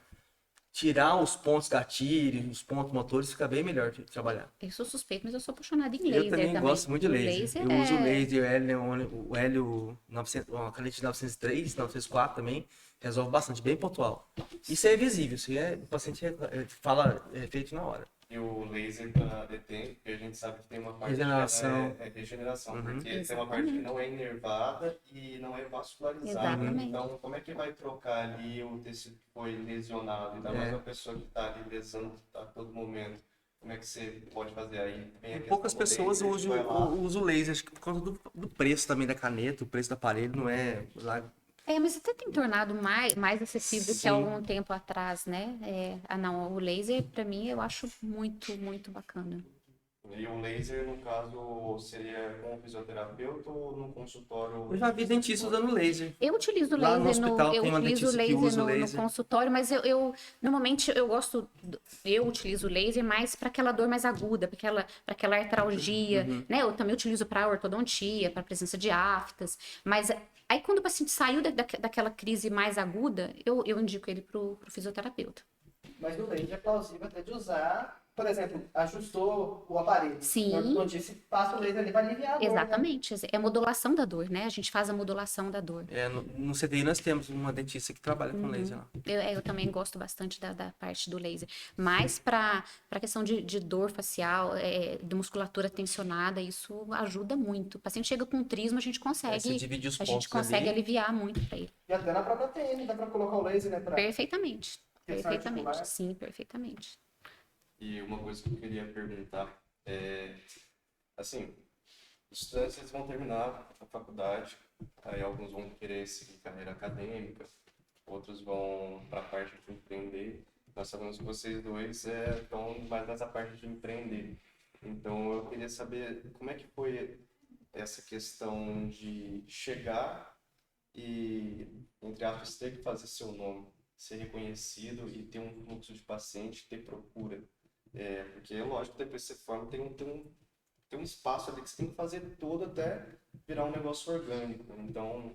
tirar os pontos gatilhos, os pontos motores, fica bem melhor de trabalhar. Eu sou suspeito, mas eu sou apaixonada em laser Eu também gosto muito de O laser. Eu uso o laser, o Hélio 900, a caneta 903, 904 também, resolve bastante, bem pontual. Isso é visível, o paciente fala efeito na hora. E o laser para detém, porque a gente sabe que tem uma parte Regeneração. que é regeneração, porque tem uma parte que não é inervada e não é vascularizada. Exatamente. Então, como é que vai trocar ali o tecido que foi lesionado? Ainda mais uma pessoa que está ali lesando a todo momento. Como é que você pode fazer aí? Poucas pessoas usam laser, acho que por causa do preço também da caneta, o preço do aparelho não é lá. Mas até tem tornado mais acessível que há algum tempo atrás, né? Não, o laser, para mim, eu acho muito, muito bacana. E o laser, no caso, seria com o fisioterapeuta ou no consultório? Eu já vi dentista usando laser. Eu utilizo Lá no laser hospital tem uma utilizo dentista que usa o no laser. consultório, mas normalmente eu utilizo o laser mais para aquela dor mais aguda, para aquela artralgia, né? Eu também utilizo para ortodontia, para presença de aftas, mas aí quando o paciente saiu daquela crise mais aguda, eu indico ele pro fisioterapeuta. Mas o laser é plausível até de usar, por exemplo, ajustou o aparelho. Sim. Como eu disse, passa o laser ali para aliviar a dor. Exatamente, é a modulação da dor, né? A gente faz a modulação da dor. No CTI nós temos uma dentista que trabalha com laser lá. Eu também gosto bastante da parte do laser. Mas para a questão de dor facial, de musculatura tensionada, isso ajuda muito. O paciente chega com um trismo, a gente consegue, você divide os pontos ali. aliviar muito para ele. E até na própria TM, dá para colocar o laser, né? Perfeitamente. Questão Perfeitamente. articular. Sim, perfeitamente. E uma coisa que eu queria perguntar é, assim, os estudantes eles vão terminar a faculdade, aí alguns vão querer seguir carreira acadêmica, outros vão para a parte de empreender. Nós sabemos que vocês dois estão mais nessa parte de empreender. Então eu queria saber como é que foi essa questão de chegar e, entre aspas, ter que fazer seu nome, ser reconhecido e ter um fluxo de paciente, ter procura. Porque, lógico, depois que você forma, tem um espaço ali que você tem que fazer todo até virar um negócio orgânico. Então,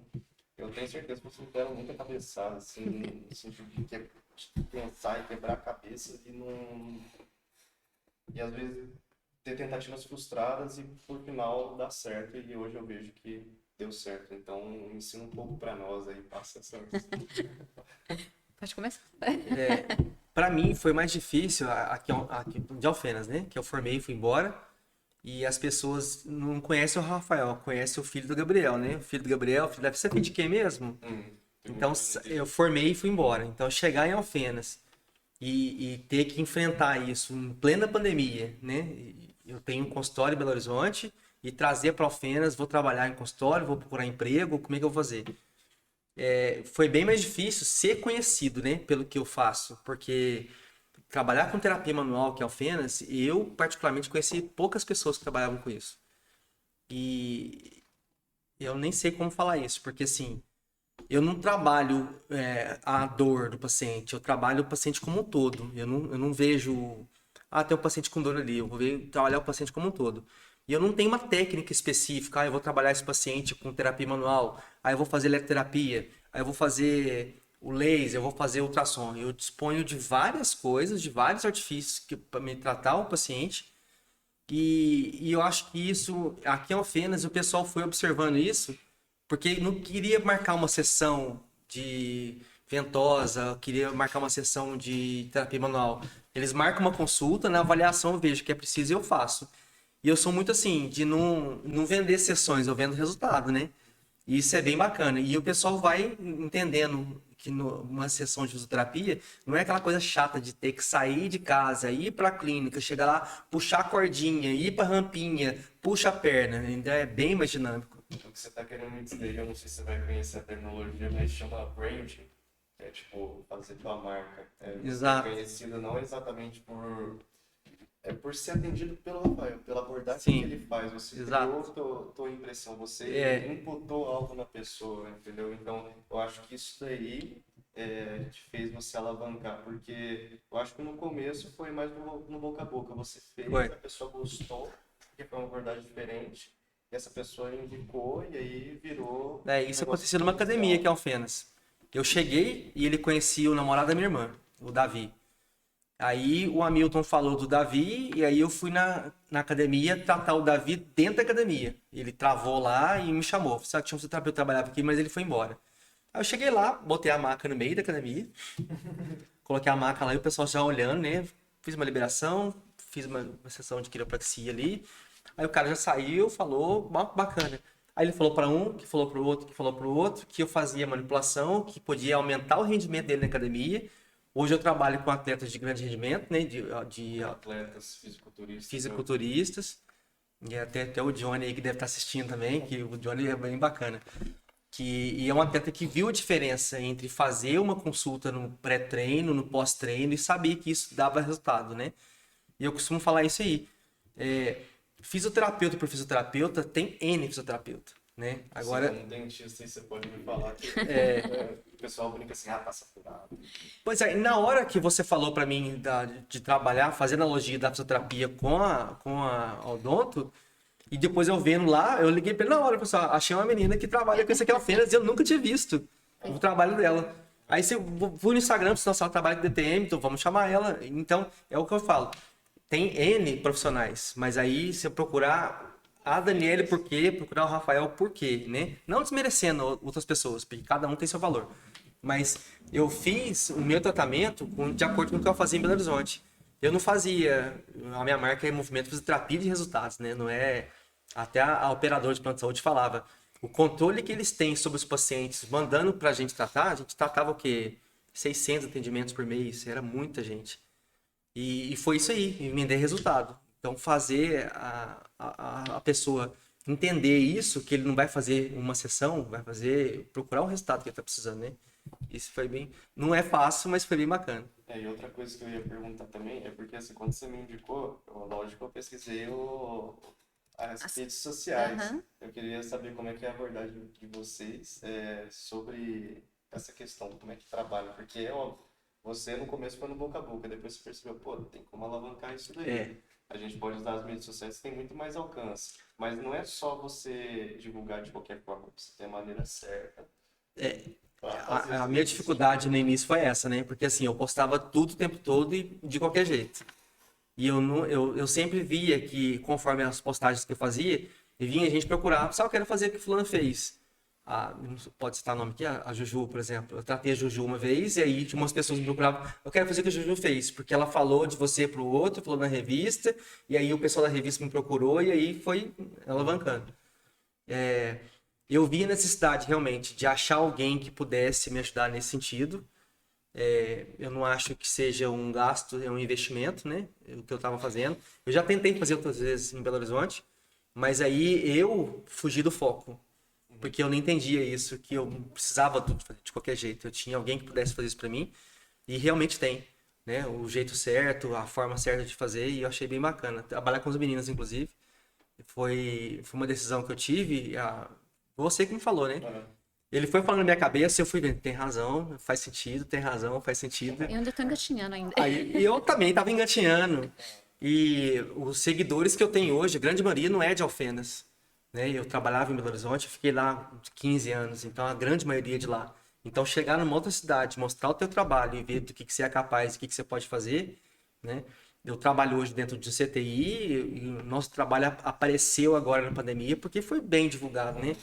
eu tenho certeza que vocês deram muita cabeçada, assim, no sentido de pensar e quebrar a cabeça e às vezes ter tentativas frustradas e, por final, dar certo. E hoje eu vejo que deu certo. Então, ensina um pouco para nós aí, passa essa... Pode começar. Para mim foi mais difícil aqui de Alfenas, né? Que eu formei e fui embora. E as pessoas não conhecem o Rafael, conhecem o filho do Gabriel, né? O filho do Gabriel, deve ser filho de quem mesmo? Então eu formei e fui embora. Então chegar em Alfenas e ter que enfrentar isso em plena pandemia, né? Eu tenho um consultório em Belo Horizonte e trazer para Alfenas, vou trabalhar em consultório, vou procurar emprego, como é que eu vou fazer? Foi bem mais difícil ser conhecido, né, pelo que eu faço, porque trabalhar com terapia manual, que é Alfenas, eu particularmente conheci poucas pessoas que trabalhavam com isso. E eu nem sei como falar isso, porque assim, eu não trabalho a dor do paciente, eu trabalho o paciente como um todo. Eu não vejo, tem um paciente com dor ali, eu vou trabalhar o paciente como um todo. E eu não tenho uma técnica específica, eu vou trabalhar esse paciente com terapia manual, aí eu vou fazer eletroterapia, aí eu vou fazer o laser, eu vou fazer ultrassom. Eu disponho de várias coisas, de vários artifícios para me tratar o paciente. E eu acho que isso, aqui em Alfenas, o pessoal foi observando isso, porque não queria marcar uma sessão de ventosa, queria marcar uma sessão de terapia manual. Eles marcam uma consulta, na avaliação eu vejo que é preciso e eu faço. E eu sou muito assim, de não vender sessões, eu vendo resultado, né? E isso é bem bacana. E o pessoal vai entendendo que numa sessão de fisioterapia não é aquela coisa chata de ter que sair de casa, ir para a clínica, chegar lá, puxar a cordinha, ir para a rampinha, puxa a perna. Ainda é bem mais dinâmico. O que você está querendo me dizer, eu não sei se você vai conhecer a terminologia, mas chama branding. É tipo, fazer tua marca. Exato. É conhecido não exatamente por ser atendido pelo Rafael, pela abordagem Sim. que ele faz. Você Exato. criou tua impressão, você imputou algo na pessoa, entendeu? Então, eu acho que isso daí te fez você alavancar, porque eu acho que no começo foi mais no boca a boca. Você fez, Foi. a pessoa gostou, porque foi uma abordagem diferente, e essa pessoa indicou, e aí virou... Isso aconteceu numa academia aqui em Alfenas. Eu cheguei e ele conhecia o namorado da minha irmã, o Davi. Aí o Hamilton falou do Davi e aí eu fui na academia tratar o Davi dentro da academia. Ele travou lá e me chamou. Tinha um fisioterapeuta que trabalhava aqui, mas ele foi embora. Aí eu cheguei lá, botei a maca no meio da academia, coloquei a maca lá e o pessoal já olhando, né? Fiz uma liberação, fiz uma sessão de quiropraxia ali. Aí o cara já saiu, falou, bacana. Aí ele falou para um, que falou para o outro, que falou para o outro, que eu fazia manipulação, que podia aumentar o rendimento dele na academia. Hoje eu trabalho com atletas de grande rendimento, né? De atletas fisiculturistas. Fisiculturistas. E até o Johnny aí que deve estar assistindo também, que o Johnny é bem bacana. E é um atleta que viu a diferença entre fazer uma consulta no pré-treino, no pós-treino e saber que isso dava resultado, né? E eu costumo falar isso aí. Fisioterapeuta por fisioterapeuta tem N fisioterapeuta, né? Agora... Você é um dentista e você pode me falar que o pessoal brinca assim, passa furado. Pois é, na hora que você falou pra mim de trabalhar, fazer analogia da fisioterapia com a odonto, e depois eu vendo lá, eu liguei pra ele na hora, pessoal, achei uma menina que trabalha com isso aqui em Alfenas e eu nunca tinha visto o trabalho dela. Aí você fui no Instagram, se ela trabalha com DTM, então vamos chamar ela. Então, é o que eu falo. Tem N profissionais, mas aí se eu procurar a Daniele por quê, procurar o Rafael por quê, né? Não desmerecendo outras pessoas, porque cada um tem seu valor. Mas eu fiz o meu tratamento de acordo com o que eu fazia em Belo Horizonte. Eu não fazia... A minha marca é movimento fisioterapia de resultados, né? Não é... Até a operadora de plano de saúde falava. O controle que eles têm sobre os pacientes, mandando pra gente tratar, a gente tratava o quê? 600 atendimentos por mês. Era muita gente. E foi isso aí. E me deu resultado. Então, fazer a pessoa entender isso, que ele não vai fazer uma sessão, vai procurar o resultado que ele está precisando, né? Isso foi bem... Não é fácil, mas foi bem bacana. E outra coisa que eu ia perguntar também é porque, assim, quando você me indicou, lógico, eu pesquisei as redes sociais. Uhum. Eu queria saber como é que é a abordagem de vocês sobre essa questão, como é que trabalha. Porque, você no começo foi no boca a boca, depois você percebeu, tem como alavancar isso daí. A gente pode usar as mídias sociais, tem muito mais alcance. Mas não é só você divulgar de qualquer forma, você tem a maneira certa. A minha dificuldade no início foi essa, né? Porque assim, eu postava tudo o tempo todo e de qualquer jeito. E eu sempre via que, conforme as postagens que eu fazia, vinha a gente procurar, eu quero fazer o que o fulano fez. Pode citar o nome aqui, a Juju, por exemplo. Eu tratei a Juju uma vez e aí umas pessoas me procuravam, eu quero fazer o que a Juju fez, porque ela falou de você pro outro, falou na revista, e aí o pessoal da revista me procurou e aí foi alavancando. Eu vi a necessidade realmente de achar alguém que pudesse me ajudar nesse sentido. Eu não acho que seja um gasto, é um investimento, né? O que eu estava fazendo. Eu já tentei fazer outras vezes em Belo Horizonte, mas aí eu fugi do foco, porque eu não entendia isso, que eu precisava tudo fazer de qualquer jeito. Eu tinha alguém que pudesse fazer isso para mim, e realmente tem, né? O jeito certo, a forma certa de fazer, e eu achei bem bacana. Trabalhar com as meninas, inclusive, foi uma decisão que eu tive. Você que me falou, né? Ele foi falando na minha cabeça e eu fui vendo, tem razão, faz sentido, tem razão, faz sentido. Eu ainda tô engatinhando ainda. Aí eu também tava engatinhando. E os seguidores que eu tenho hoje, a grande maioria não é de Alfenas, né? Eu trabalhava em Belo Horizonte, fiquei lá 15 anos, então a grande maioria é de lá. Então chegar numa outra cidade, mostrar o teu trabalho e ver do que você é capaz, o que você pode fazer, né? Eu trabalho hoje dentro de CTI e o nosso trabalho apareceu agora na pandemia porque foi bem divulgado, né?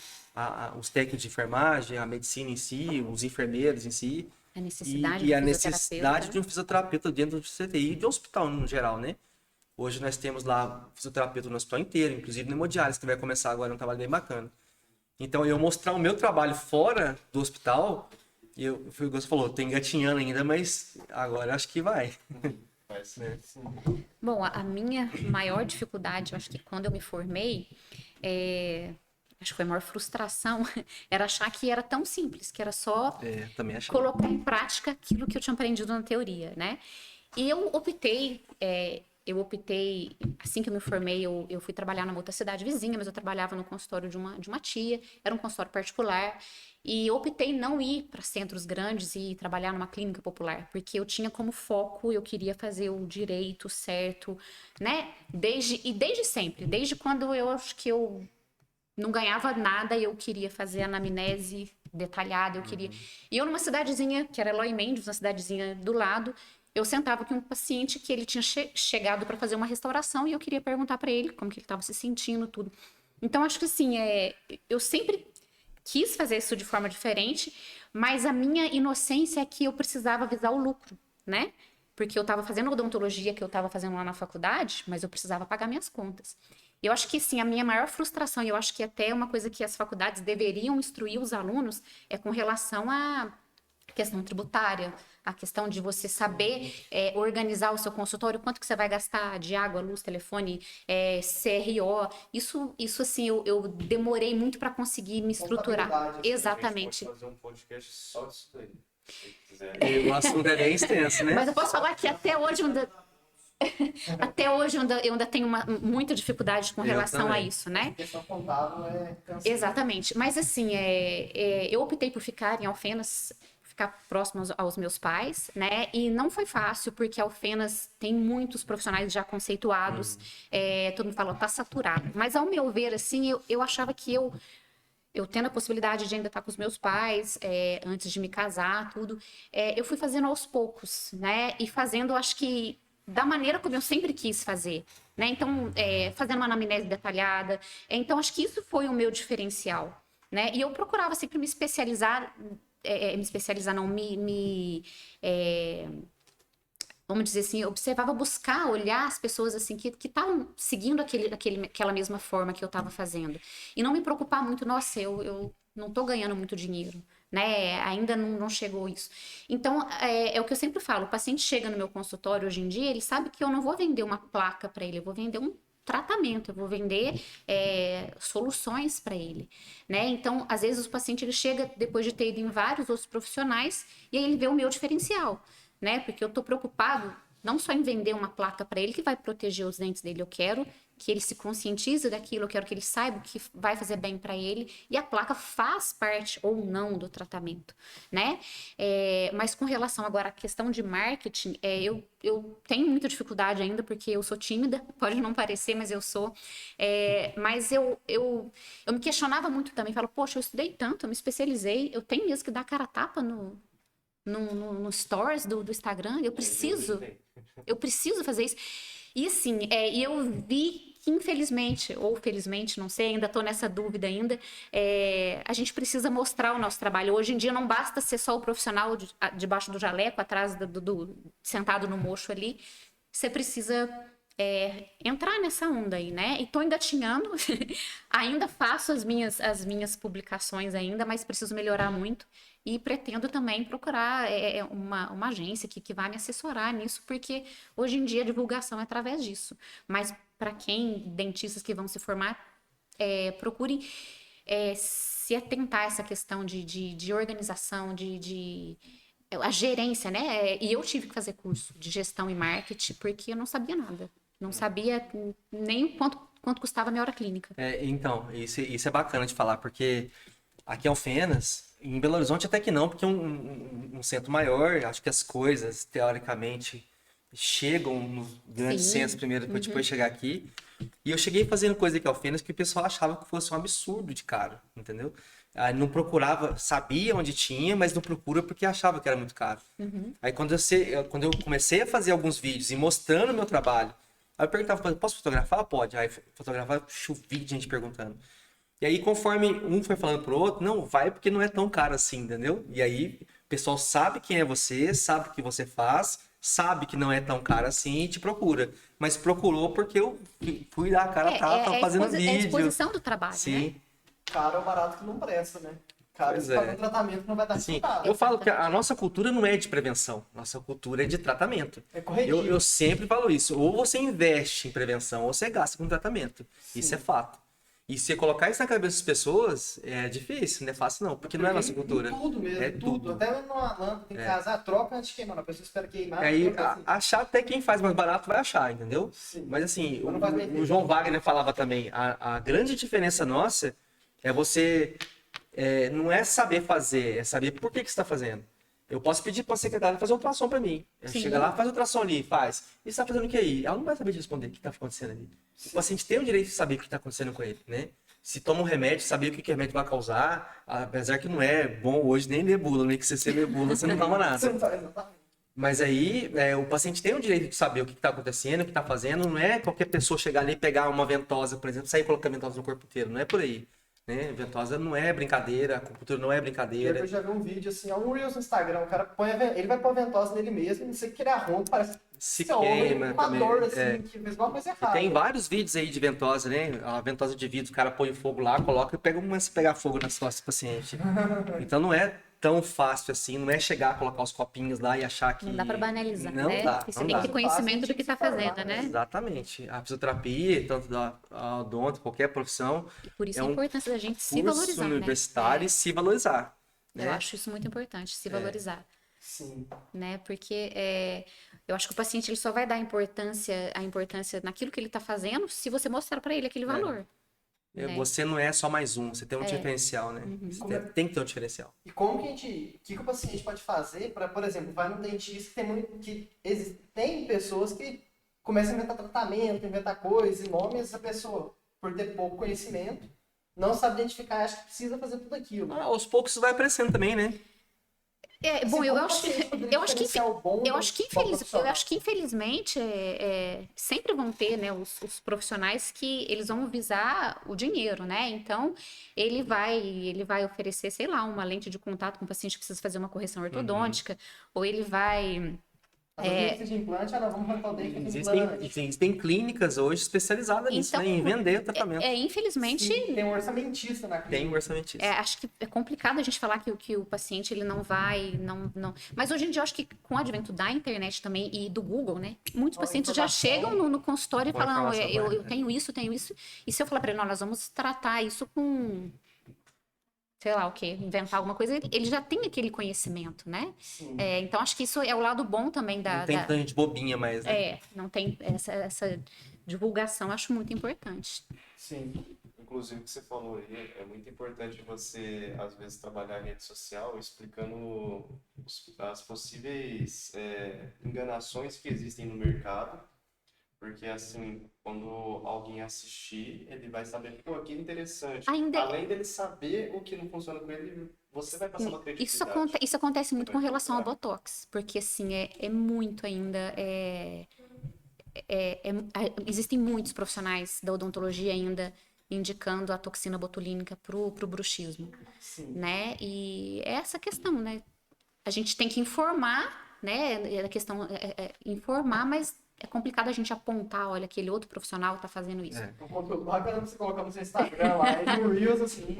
Os técnicos de enfermagem, a medicina em si, os enfermeiros em si. A necessidade e a do necessidade fisioterapeuta, de um fisioterapeuta dentro de CTI e de um hospital no geral, né? Hoje nós temos lá fisioterapeuta no hospital inteiro, inclusive no hemodiálise, que vai começar agora um trabalho bem bacana. Então, eu mostrar o meu trabalho fora do hospital E foi o que você falou, tô engatinhando ainda, mas agora acho que vai. Vai ser. Bom, a minha maior dificuldade, eu acho que quando eu me formei, acho que foi a maior frustração, era achar que era tão simples, que era só Também achei. colocar em prática aquilo que eu tinha aprendido na teoria, né? E eu optei, assim que eu me formei, eu fui trabalhar numa outra cidade vizinha, mas eu trabalhava no consultório de uma tia, era um consultório particular, e eu optei não ir para centros grandes e trabalhar numa clínica popular, porque eu tinha como foco, eu queria fazer o direito certo, né? Desde sempre, desde quando eu acho que eu não ganhava nada, eu queria fazer anamnese detalhada, eu queria... E eu numa cidadezinha, que era Eloy Mendes, uma cidadezinha do lado, eu sentava com um paciente que ele tinha chegado para fazer uma restauração e eu queria perguntar para ele como que ele estava se sentindo, tudo. Então, acho que assim, eu sempre quis fazer isso de forma diferente, mas a minha inocência é que eu precisava visar o lucro, né? Porque eu estava fazendo odontologia que eu estava fazendo lá na faculdade, mas eu precisava pagar minhas contas. E eu acho que, sim, a minha maior frustração, e eu acho que até uma coisa que as faculdades deveriam instruir os alunos, é com relação à questão tributária, a questão de você saber organizar o seu consultório, quanto que você vai gastar de água, luz, telefone, CRO. Isso assim, eu demorei muito para conseguir me estruturar. Contabilidade, assim, Exatamente. A gente pode fazer um podcast só disso daí. Se quiser. O assunto é bem extenso, né? Mas eu posso falar que até hoje eu ainda tenho muita dificuldade com Eu relação a também. isso, né? A questão contábil é cansada. Exatamente. Mas assim, eu optei por ficar em Alfenas, ficar próximo aos meus pais, né? E não foi fácil, porque Alfenas tem muitos profissionais já conceituados. Todo mundo fala, tá saturado. Mas ao meu ver, assim, eu achava que eu tendo a possibilidade de ainda estar com os meus pais, antes de me casar, tudo, eu fui fazendo aos poucos, né? E fazendo, acho que, da maneira como eu sempre quis fazer, né? Então, fazendo uma anamnese detalhada. Então, acho que isso foi o meu diferencial, né? E eu procurava sempre me especializar, vamos dizer assim, eu observava, buscar, olhar as pessoas assim que estavam seguindo aquela mesma forma que eu estava fazendo. E não me preocupar muito, nossa, eu não estou ganhando muito dinheiro, né? Ainda não chegou isso. Então, é o que eu sempre falo, o paciente chega no meu consultório hoje em dia, ele sabe que eu não vou vender uma placa para ele, eu vou vender um tratamento, eu vou vender soluções para ele, né? Então, às vezes o paciente ele chega depois de ter ido em vários outros profissionais e aí ele vê o meu diferencial, né? Porque eu tô preocupado não só em vender uma placa para ele que vai proteger os dentes dele, eu quero que ele se conscientize daquilo, eu quero que ele saiba o que vai fazer bem para ele, e a placa faz parte ou não do tratamento, né? Mas com relação agora à questão de marketing, eu tenho muita dificuldade ainda, porque eu sou tímida, pode não parecer, mas eu sou. Mas eu me questionava muito também, falo, poxa, eu estudei tanto, eu me especializei, eu tenho mesmo que dar cara a tapa no stories do Instagram, eu preciso fazer isso. E assim, eu vi que infelizmente, ou felizmente, não sei, ainda estou nessa dúvida ainda, a gente precisa mostrar o nosso trabalho. Hoje em dia não basta ser só o profissional debaixo do jaleco, atrás sentado no mocho ali, você precisa entrar nessa onda aí, né? E tô engatinhando, ainda faço as minhas publicações ainda, mas preciso melhorar muito. E pretendo também procurar uma agência que vai me assessorar nisso, porque hoje em dia a divulgação é através disso. Mas para dentistas que vão se formar, procurem se atentar a essa questão de organização, a gerência, né? E eu tive que fazer curso de gestão e marketing, porque eu não sabia nada. Não sabia nem o quanto custava a minha hora clínica. Então, isso é bacana de falar, porque aqui em Alfenas, em Belo Horizonte até que não, porque é um centro maior, acho que as coisas, teoricamente, chegam nos grandes centros primeiro, para depois chegar aqui. E eu cheguei fazendo coisa aqui em Alfenas que o pessoal achava que fosse um absurdo de caro, entendeu? Aí não procurava, sabia onde tinha, mas não procura porque achava que era muito caro. Aí quando eu comecei a fazer alguns vídeos e mostrando o meu trabalho, aí eu perguntava, posso fotografar? Pode. Aí fotografava, chovia de gente perguntando. E aí, conforme um foi falando pro outro, não, vai porque não é tão caro assim, entendeu? E aí, o pessoal sabe quem é você, sabe o que você faz, sabe que não é tão caro assim e te procura. Mas procurou porque eu fui dar a cara a tapa, fazendo vídeo. É a exposição do trabalho, Sim. né? Caro é o barato que não presta, né? cara Pois que tá é. no tratamento não vai dar Assim, resultado. eu falo que a nossa cultura não é de prevenção, nossa cultura é de tratamento. É corretivo. Eu sempre falo isso, ou você investe em prevenção, ou você gasta com tratamento. Isso é fato. E se colocar isso na cabeça das pessoas, é difícil, não é fácil não, porque não é a nossa cultura. Em tudo mesmo, É tudo. tudo. Até numa lâmpada em casa, troca antes de queimar. A pessoa espera queimar. Aí, troca assim. achar até quem faz mais barato vai achar, entendeu? Sim. Mas assim, Mas não faz bem o feito. João Wagner falava também, a grande diferença nossa é você, não é saber fazer, é saber por que você está fazendo. Eu posso pedir para a secretária fazer um ultrassom para mim. Sim. Chega lá, faz o ultrassom ali, faz. E você está fazendo o que aí? Ela não vai saber te responder o que está acontecendo ali. O paciente tem o direito de saber o que está acontecendo com ele, né? Se toma um remédio, saber o que o remédio vai causar, apesar que não é bom hoje nem ler bula, nem que você se lê bula, você não toma nada. Você não faz exatamente. Mas aí, o paciente tem o direito de saber o que está acontecendo, o que está fazendo. Não é qualquer pessoa chegar ali e pegar uma ventosa, por exemplo, sair e colocar ventosa no corpo inteiro. Não é por aí. Né? Ventosa não é brincadeira, a acupuntura não é brincadeira. Eu já vi um vídeo assim, um Reels no Instagram, o cara põe ele vai pôr a ventosa nele mesmo, não sei o que ele arruma, parece Se que é queima uma também. dor assim, que fez alguma coisa errada. Tem vários vídeos aí de ventosa, né? A ventosa de vidro, o cara põe o fogo lá, coloca e começa a pegar fogo nas costas do paciente. Então não é tão fácil assim, não é chegar, colocar os copinhos lá e achar que... Não dá para banalizar, Não né? dá, Porque você não tem dá. que ter conhecimento do que tá fazendo, né? Exatamente. A fisioterapia, tanto da odonto, qualquer profissão, E por isso É a um importância da gente se curso valorizar, universitário né? e se valorizar. Eu Né? acho isso muito importante, se valorizar, Sim. né? Porque eu acho que o paciente ele só vai dar a importância naquilo que ele tá fazendo se você mostrar para ele aquele valor. né? Você não é só mais um, você tem um diferencial, né? Você tem que ter um diferencial. E como que o que o paciente pode fazer para, por exemplo, vai no dentista, tem pessoas que começam a inventar tratamento, inventar coisas, e nome, essa pessoa, por ter pouco conhecimento, não sabe identificar, acha que precisa fazer tudo aquilo. Aos poucos isso vai aparecendo também, né? Bom, eu como o acho paciente que poderia diferenciar o bom eu do acho que profissional? infelizmente sempre vão ter, né, os profissionais que eles vão visar o dinheiro, né? Então ele vai oferecer, sei lá, uma lente de contato com o paciente que precisa fazer uma correção ortodôntica, ou ele vai Às vezes precisa de implante, não, vamos arrancar o dente com implante. Existem clínicas hoje especializadas nisso, Então, né? Em vender o tratamento. Infelizmente Sim, tem um orçamentista na clínica. Tem um orçamentista. acho que é complicado a gente falar que o paciente ele não vai, não. Mas hoje em dia eu acho que com o advento da internet também e do Google, né? Muitos A pacientes já informação. chegam no consultório e Com falam, não, informação eu correta. tenho isso. E se eu falar para ele, não, nós vamos tratar isso com, sei lá o quê, inventar alguma coisa, ele já tem aquele conhecimento, né? Sim. Então acho que isso é o lado bom também Não tem tanta gente bobinha mais, né? não tem essa divulgação, acho muito importante. Sim. Inclusive, o que você falou aí, é muito importante você, às vezes, trabalhar em rede social explicando as possíveis enganações que existem no mercado, porque, assim, quando alguém assistir, ele vai saber, pô, que interessante. Além dele saber o que não funciona com ele, você vai passar uma credibilidade. Isso acontece muito com relação ao Botox, porque assim, é muito ainda. Existem muitos profissionais da odontologia ainda indicando a toxina botulínica pro bruxismo, Sim. né? E é essa questão, né? A gente tem que informar, né? A questão informar, mas é complicado a gente apontar, olha, aquele outro profissional tá fazendo isso. Um conteúdo bacana pra você colocar no seu Instagram lá, e no Reels, assim.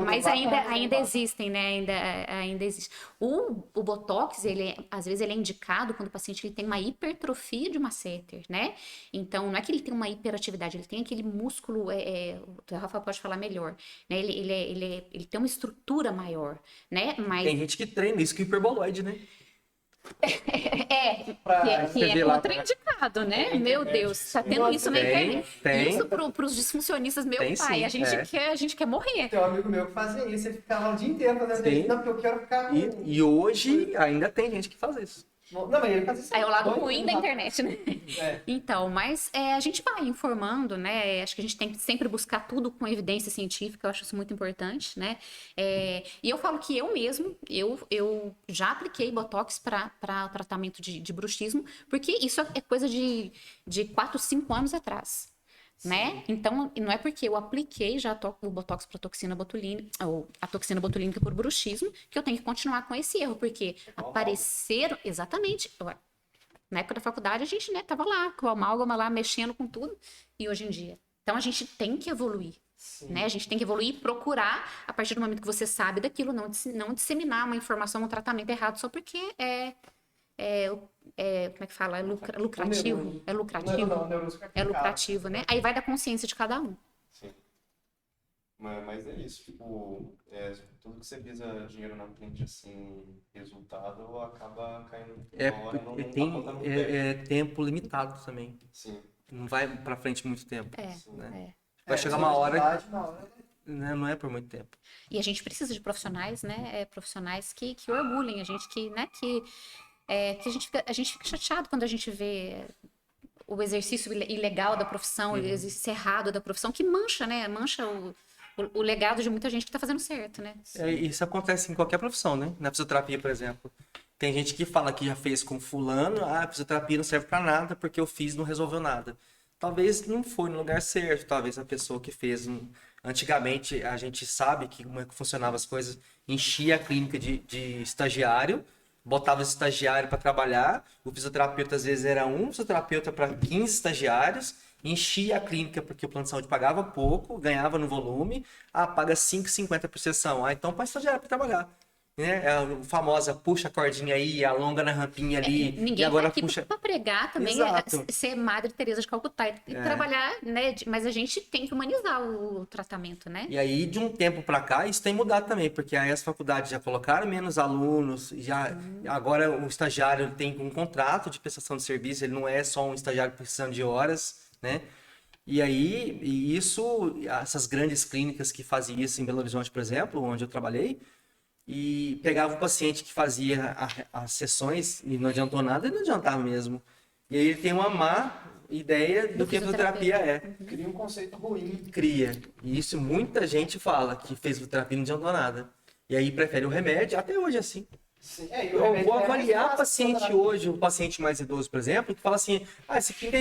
Mas ainda existem, né? Ainda existe. O Botox, às vezes ele é indicado quando o paciente ele tem uma hipertrofia de masseter, né? Então, não é que ele tem uma hiperatividade, ele tem aquele músculo, o Rafa pode falar melhor, né? Ele tem uma estrutura maior, né? Mas Tem gente que treina isso que é hiperboloide, né? que é contraindicado, né? Meu Deus, tá tendo isso na internet. Tem. Isso pros disfuncionistas, meu Tem, pai. sim, A gente quer morrer. Tem um amigo meu que fazia isso, ele ficava o dia inteiro fazendo Sim. isso. Não, porque eu quero ficar com... E hoje ainda tem gente que faz isso. Não, mas ele fazia isso. É o lado doido, ruim da né? internet, né? É. Então, mas a gente vai informando, né? Acho que a gente tem que sempre buscar tudo com evidência científica, eu acho isso muito importante, né? E eu falo que eu já apliquei Botox para tratamento de bruxismo, porque isso é coisa de 4, 5 anos atrás. Né? Então, não é porque eu apliquei já o Botox para toxina botulínica, ou a toxina botulínica por bruxismo, que eu tenho que continuar com esse erro, porque apareceram, exatamente, na época da faculdade a gente, né, tava lá com a amálgama lá, mexendo com tudo, e hoje em dia. Então, a gente tem que evoluir. Né? A gente tem que evoluir e procurar, a partir do momento que você sabe daquilo, não disseminar uma informação, um tratamento errado só porque como é que fala? Lucrativo. É lucrativo. É lucrativo, né? Aí vai da consciência de cada um. Sim. Mas é isso, tipo, tudo que você visa dinheiro na frente, assim, resultado, acaba caindo uma hora a conta não fecha. Tempo limitado também. Sim. Não vai pra frente muito tempo. Né? Vai chegar uma hora, né, não é por muito tempo. E a gente precisa de profissionais, né? Profissionais que orgulhem a gente, que a gente fica chateado quando a gente vê o exercício ilegal da profissão, o exercício errado da profissão, que mancha, né? Mancha o legado de muita gente que tá fazendo certo, né? Isso acontece em qualquer profissão, né? Na fisioterapia, por exemplo. Tem gente que fala que já fez com fulano, a fisioterapia não serve pra nada porque eu fiz e não resolveu nada. Talvez não foi no lugar certo, talvez a pessoa que fez... Antigamente, a gente sabe como é que funcionavam as coisas, enchia a clínica de estagiário, botava esse estagiário para trabalhar, o fisioterapeuta às vezes era um fisioterapeuta para 15 estagiários, enchia a clínica porque o plano de saúde pagava pouco, ganhava no volume, paga 5,50 por sessão, então põe estagiário para trabalhar. Né? A famosa puxa a cordinha aí, alonga na rampinha ali. Ninguém e agora tá aqui puxa para pregar também, ser Madre Teresa de Calcutá e trabalhar, né? Mas a gente tem que humanizar o tratamento, né? E aí, de um tempo para cá, isso tem mudado também, porque aí as faculdades já colocaram menos alunos, agora o estagiário tem um contrato de prestação de serviço, ele não é só um estagiário precisando de horas, né? E aí, essas grandes clínicas que faziam isso em Belo Horizonte, por exemplo, onde eu trabalhei, e pegava o paciente que fazia as sessões e não adiantou nada, e não adiantava mesmo. E aí ele tem uma má ideia do que a fisioterapia é. Cria um conceito ruim. Cria. E isso muita gente fala, que fez fisioterapia e não adiantou nada. E aí prefere o remédio, até hoje assim. Sim. Eu vou avaliar paciente hoje, um paciente mais idoso, por exemplo, que fala assim, isso aqui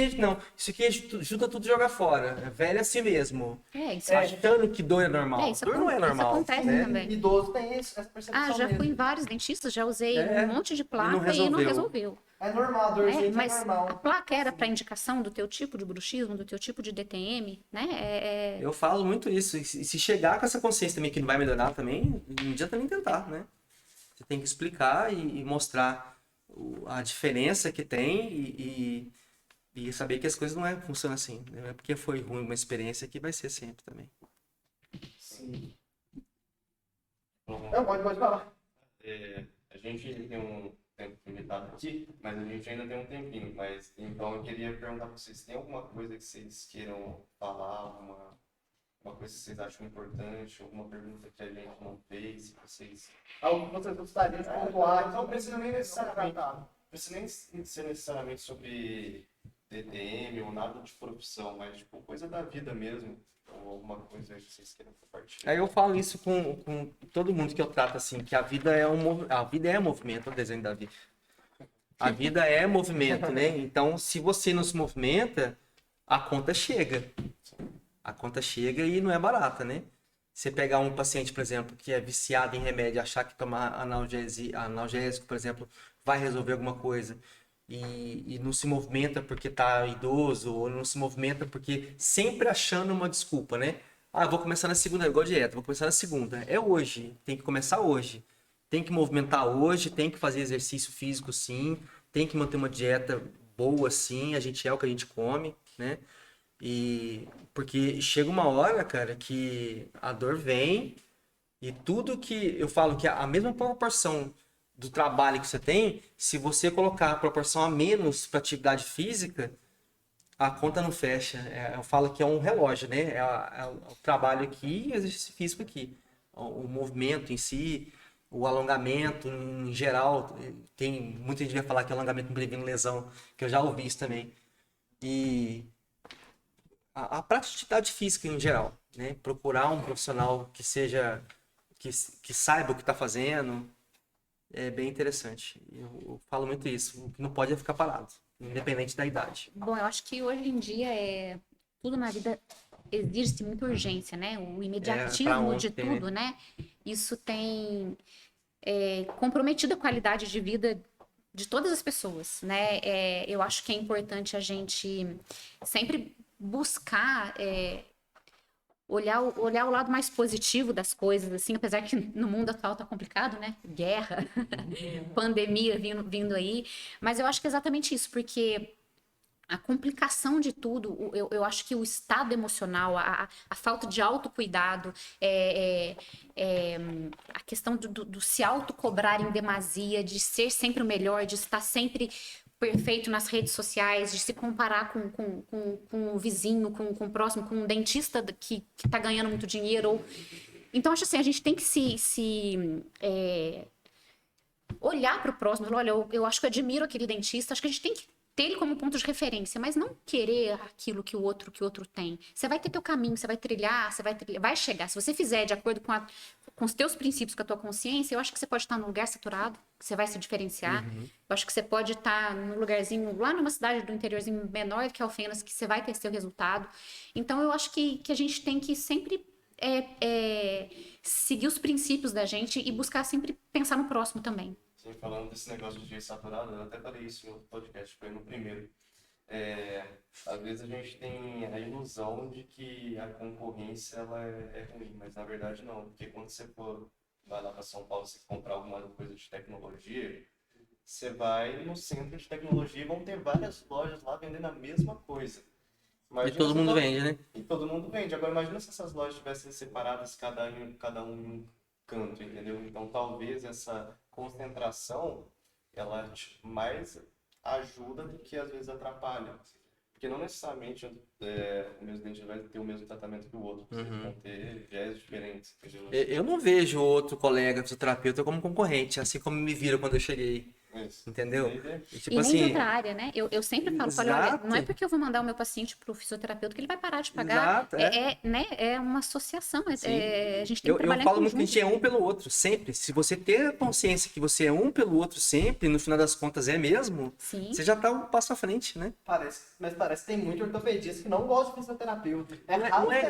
isso aqui ajuda tudo a jogar fora. É velho é assim mesmo. Isso achando que dor é normal. Dor não é normal. Isso acontece né? também. Idoso tem essa percepção já mesmo. fui em vários dentistas, já usei um monte de placa e não resolveu. É normal, a dorzinha Mas é normal. a placa era para indicação do teu tipo de bruxismo, do teu tipo de DTM, né? Eu falo muito isso. E se chegar com essa consciência também que não vai melhorar também, não adianta nem tentar, né? Você tem que explicar e mostrar a diferença que tem e saber que as coisas não funcionam assim. Não é porque foi ruim uma experiência que vai ser sempre também. Sim. Não, pode falar. A gente tem um tempo limitado aqui, mas a gente ainda tem um tempinho. Então eu queria perguntar para vocês, tem alguma coisa que vocês queiram falar, uma coisa que vocês acham importante, alguma pergunta que a gente não fez, que vocês... Algo que vocês gostariam de pontuar. Não precisa nem necessariamente, ser necessariamente sobre DTM ou nada de profissão, mas tipo, coisa da vida mesmo, ou alguma coisa que vocês queiram compartilhar. Aí eu falo isso com todo mundo que eu trato assim, que a vida é movimento, é o desenho da vida. A vida é movimento, né? Então, se você não se movimenta, a conta chega. A conta chega e não é barata, né? Você pegar um paciente, por exemplo, que é viciado em remédio, achar que tomar analgésico, por exemplo, vai resolver alguma coisa e não se movimenta porque está idoso, ou não se movimenta porque sempre achando uma desculpa, né? Vou começar na segunda, igual dieta, vou começar na segunda. É hoje, tem que começar hoje. Tem que movimentar hoje, tem que fazer exercício físico sim, tem que manter uma dieta boa sim, a gente é o que a gente come, né? Porque chega uma hora, cara, que a dor vem e tudo que eu falo que a mesma proporção do trabalho que você tem, se você colocar a proporção a menos para atividade física, a conta não fecha. Eu falo que é um relógio, né? É o trabalho aqui e o exercício físico aqui. O movimento em si, o alongamento em geral, tem muita gente vai falar que alongamento previne lesão, que eu já ouvi isso também. E a praticidade física em geral, né? Procurar um profissional que saiba o que está fazendo, é bem interessante. Eu falo muito isso, o que não pode é ficar parado, independente da idade. Bom, eu acho que hoje em dia tudo na vida exige muita urgência, né? O imediatismo de tudo, né? Isso tem comprometido a qualidade de vida de todas as pessoas, né? Eu acho que é importante a gente sempre buscar olhar o lado mais positivo das coisas, assim, apesar que no mundo atual tá complicado, né? Guerra, pandemia vindo aí. Mas eu acho que é exatamente isso, porque a complicação de tudo, eu acho que o estado emocional, a falta de autocuidado, a questão do se autocobrar em demasia, de ser sempre o melhor, de estar sempre perfeito nas redes sociais, de se comparar com o vizinho, com o próximo, com um dentista que está ganhando muito dinheiro. Então, acho assim, a gente tem que olhar para o próximo, falar, olha, eu acho que eu admiro aquele dentista, acho que a gente tem que ter ele como ponto de referência, mas não querer aquilo que o outro tem. Você vai ter teu caminho, você vai trilhar, vai chegar. Se você fizer de acordo com os teus princípios, com a tua consciência, eu acho que você pode estar num lugar saturado, que você vai se diferenciar. Eu acho que você pode estar num lugarzinho, lá numa cidade do interiorzinho menor do que Alfenas, que você vai ter seu resultado. Então, eu acho que a gente tem que sempre seguir os princípios da gente e buscar sempre pensar no próximo também. Sim, falando desse negócio de dinheiro saturado, eu até falei isso no podcast, foi no primeiro. Às vezes a gente tem a ilusão de que a concorrência ela é ruim, mas na verdade não, porque quando você vai lá para São Paulo, você comprar alguma coisa de tecnologia, você vai no centro de tecnologia e vão ter várias lojas lá vendendo a mesma coisa. E todo mundo vende, né? E todo mundo vende. Agora imagina se essas lojas tivessem separadas, cada um em um canto, entendeu? Então talvez essa concentração ela mais ajuda do que às vezes atrapalha. Porque não necessariamente o meu dente vai ter o mesmo tratamento que o outro. Vocês vão ter viés diferentes. Entendeu? Eu não vejo outro colega fisioterapeuta como concorrente, assim como me viram quando eu cheguei. Isso. Entendeu? E Tipo nem de assim, outra área, né? Eu sempre falo, olha, Exato. não é porque eu vou mandar o meu paciente pro fisioterapeuta que ele vai parar de pagar. Exato, né? É uma associação. A gente tem que eu trabalhar falo em muito que a conjunto. gente é um pelo outro, sempre. Se você ter a consciência que você é um pelo outro sempre, no final das contas é mesmo, Sim. você já tá um passo à frente, né? Mas parece que tem muito ortopedista que não gosta de fisioterapeuta.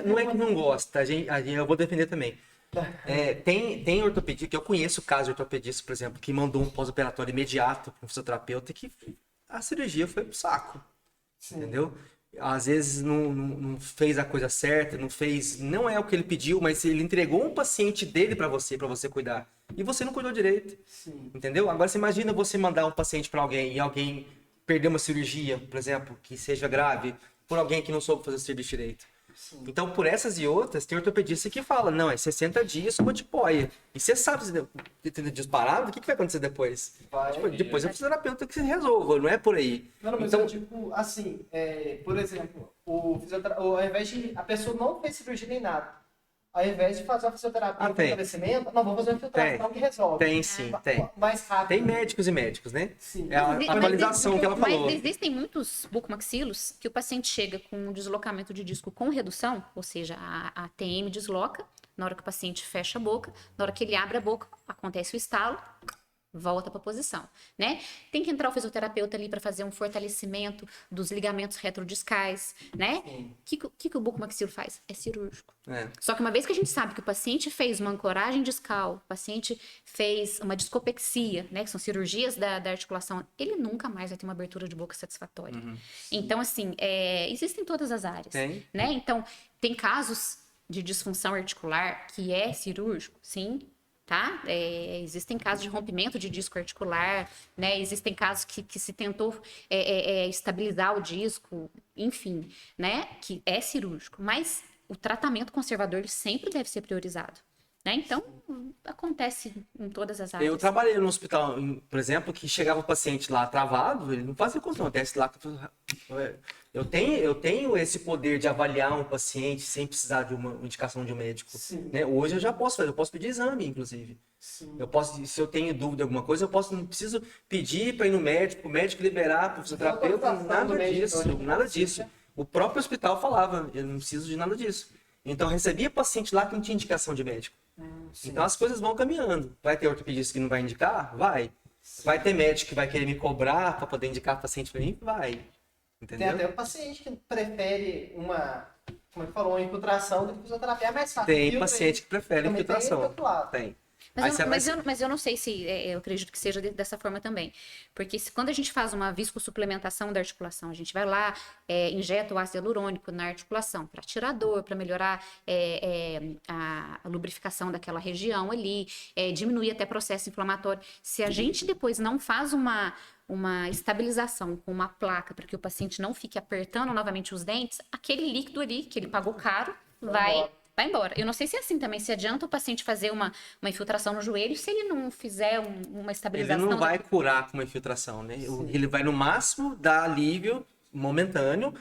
Não é que não gosta, eu vou defender também. Tem ortopedia, que eu conheço casos de ortopedista, por exemplo, que mandou um pós-operatório imediato para um fisioterapeuta e que a cirurgia foi pro saco. Sim. Entendeu? Às vezes não fez a coisa certa, não é o que ele pediu, mas ele entregou um paciente dele para você cuidar. E você não cuidou direito. Sim. Entendeu? Agora você imagina você mandar um paciente para alguém e alguém perder uma cirurgia, por exemplo, que seja grave, por alguém que não soube fazer o serviço direito. Sim. Então, por essas e outras, tem ortopedista que fala, não, é 60 dias com antipoia. E você sabe, se 30 dias parado, o que vai acontecer depois? Depois é o fisioterapeuta que se resolva, não é por aí. Não, mas então, tipo, assim, por exemplo, ao invés de a pessoa não fez cirurgia nem nada, ao invés de fazer a fisioterapia com fortalecimento, não, vou fazer uma infiltração que resolve. Tem sim, tem. Mais rápido. Tem médicos e médicos, né? Sim. É a atualização que ela falou. Mas existem muitos bucomaxilos que o paciente chega com um deslocamento de disco com redução, ou seja, a TM desloca, na hora que o paciente fecha a boca, na hora que ele abre a boca, acontece o estalo, volta para a posição, né? Tem que entrar o fisioterapeuta ali para fazer um fortalecimento dos ligamentos retrodiscais, né? O que o bucomaxilo faz? É cirúrgico. Só que uma vez que a gente sabe que o paciente fez uma ancoragem discal, o paciente fez uma discopexia, né? Que são cirurgias da articulação, ele nunca mais vai ter uma abertura de boca satisfatória. Então, assim, existem todas as áreas, né? Então, tem casos de disfunção articular que é cirúrgico, sim, tá? Existem casos de rompimento de disco articular, né? Existem casos que se tentou estabilizar o disco, enfim, né? Que é cirúrgico. Mas o tratamento conservador ele sempre deve ser priorizado, né? Então, acontece em todas as áreas. Eu trabalhei no hospital, por exemplo, que chegava o paciente lá travado, ele não fazia consulta, desce lá. Eu tenho esse poder de avaliar um paciente sem precisar de uma indicação de um médico. Né? Hoje eu já posso fazer, eu posso pedir exame, inclusive. Sim. Se eu tenho dúvida de alguma coisa, não preciso pedir para ir no médico, o médico liberar para o fisioterapeuta, nada disso. O próprio hospital falava, eu não preciso de nada disso. Então eu recebia paciente lá que não tinha indicação de médico. Então as coisas vão caminhando. Vai ter ortopedista que não vai indicar? Vai. Vai ter médico que vai querer me cobrar para poder indicar paciente para mim? Vai. Entendeu? Tem até o paciente que prefere uma infiltração do que fisioterapia. É mais fácil. Tem paciente que prefere infiltração. Tem. Mas eu não sei se, eu acredito que seja dessa forma também. Porque quando a gente faz uma viscosuplementação da articulação, a gente vai lá, injeta o ácido hialurônico na articulação para tirar dor, para melhorar a lubrificação daquela região ali, diminuir até processo inflamatório. Se a gente depois não faz uma estabilização com uma placa para que o paciente não fique apertando novamente os dentes, aquele líquido ali que ele pagou caro vai embora. Eu não sei se é assim também, se adianta o paciente fazer uma infiltração no joelho, se ele não fizer uma estabilização. Ele não vai curar com uma infiltração, né? Ele vai no máximo dar alívio momentâneo.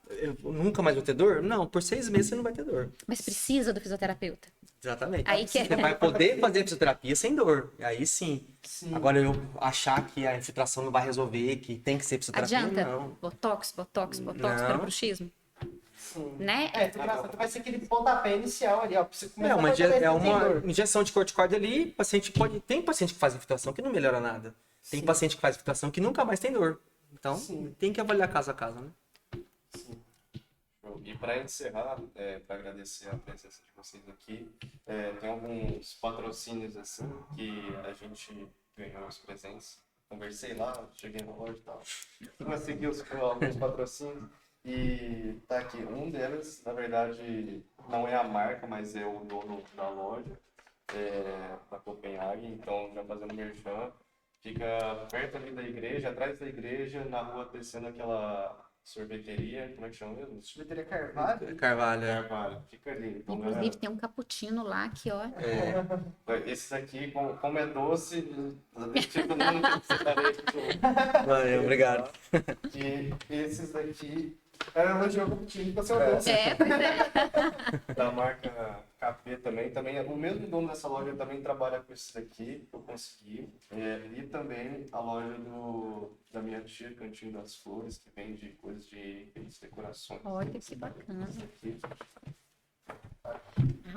Eu nunca mais vou ter dor? Não, por 6 meses você não vai ter dor. Mas precisa do fisioterapeuta. Exatamente. Aí que Você vai poder fazer fisioterapia sem dor. Aí sim. Agora, eu achar que a infiltração não vai resolver, que tem que ser fisioterapia, Adianta? não. Botox, Não. para bruxismo. Né? Vai ser aquele pontapé inicial ali, ó. Pra você começar Uma dor. injeção de corticoide ali, tem paciente que faz infiltração que não melhora nada. Tem paciente que faz infiltração que nunca mais tem dor. Então, tem que avaliar caso a caso, né? E para encerrar, para agradecer a presença de vocês aqui, tem alguns patrocínios assim que a gente ganhou os presentes. Conversei lá, cheguei na loja e tal. Consegui alguns patrocínios e tá aqui. Um deles, na verdade, não é a marca, mas é o dono da loja, da Copenhague. Então, já fazendo merchan, fica perto ali da igreja, atrás da igreja, na rua descendo aquela sorveteria, como é que chama mesmo? Sorveteria Carvalho? Carvalho. Fica ali. Então, Inclusive, tem um cappuccino lá que, ó. Esse daqui, como é doce, tipo, não separei. Valeu, obrigado. E esses daqui, ela elogiou o cappuccino com seu doce. Pois é. Da marca KP também. O mesmo dono dessa loja também trabalha com esse daqui, que eu consegui. E também a loja da minha tia, Cantinho das Flores, que vende coisas de decorações. Olha que bacana. Esse aqui.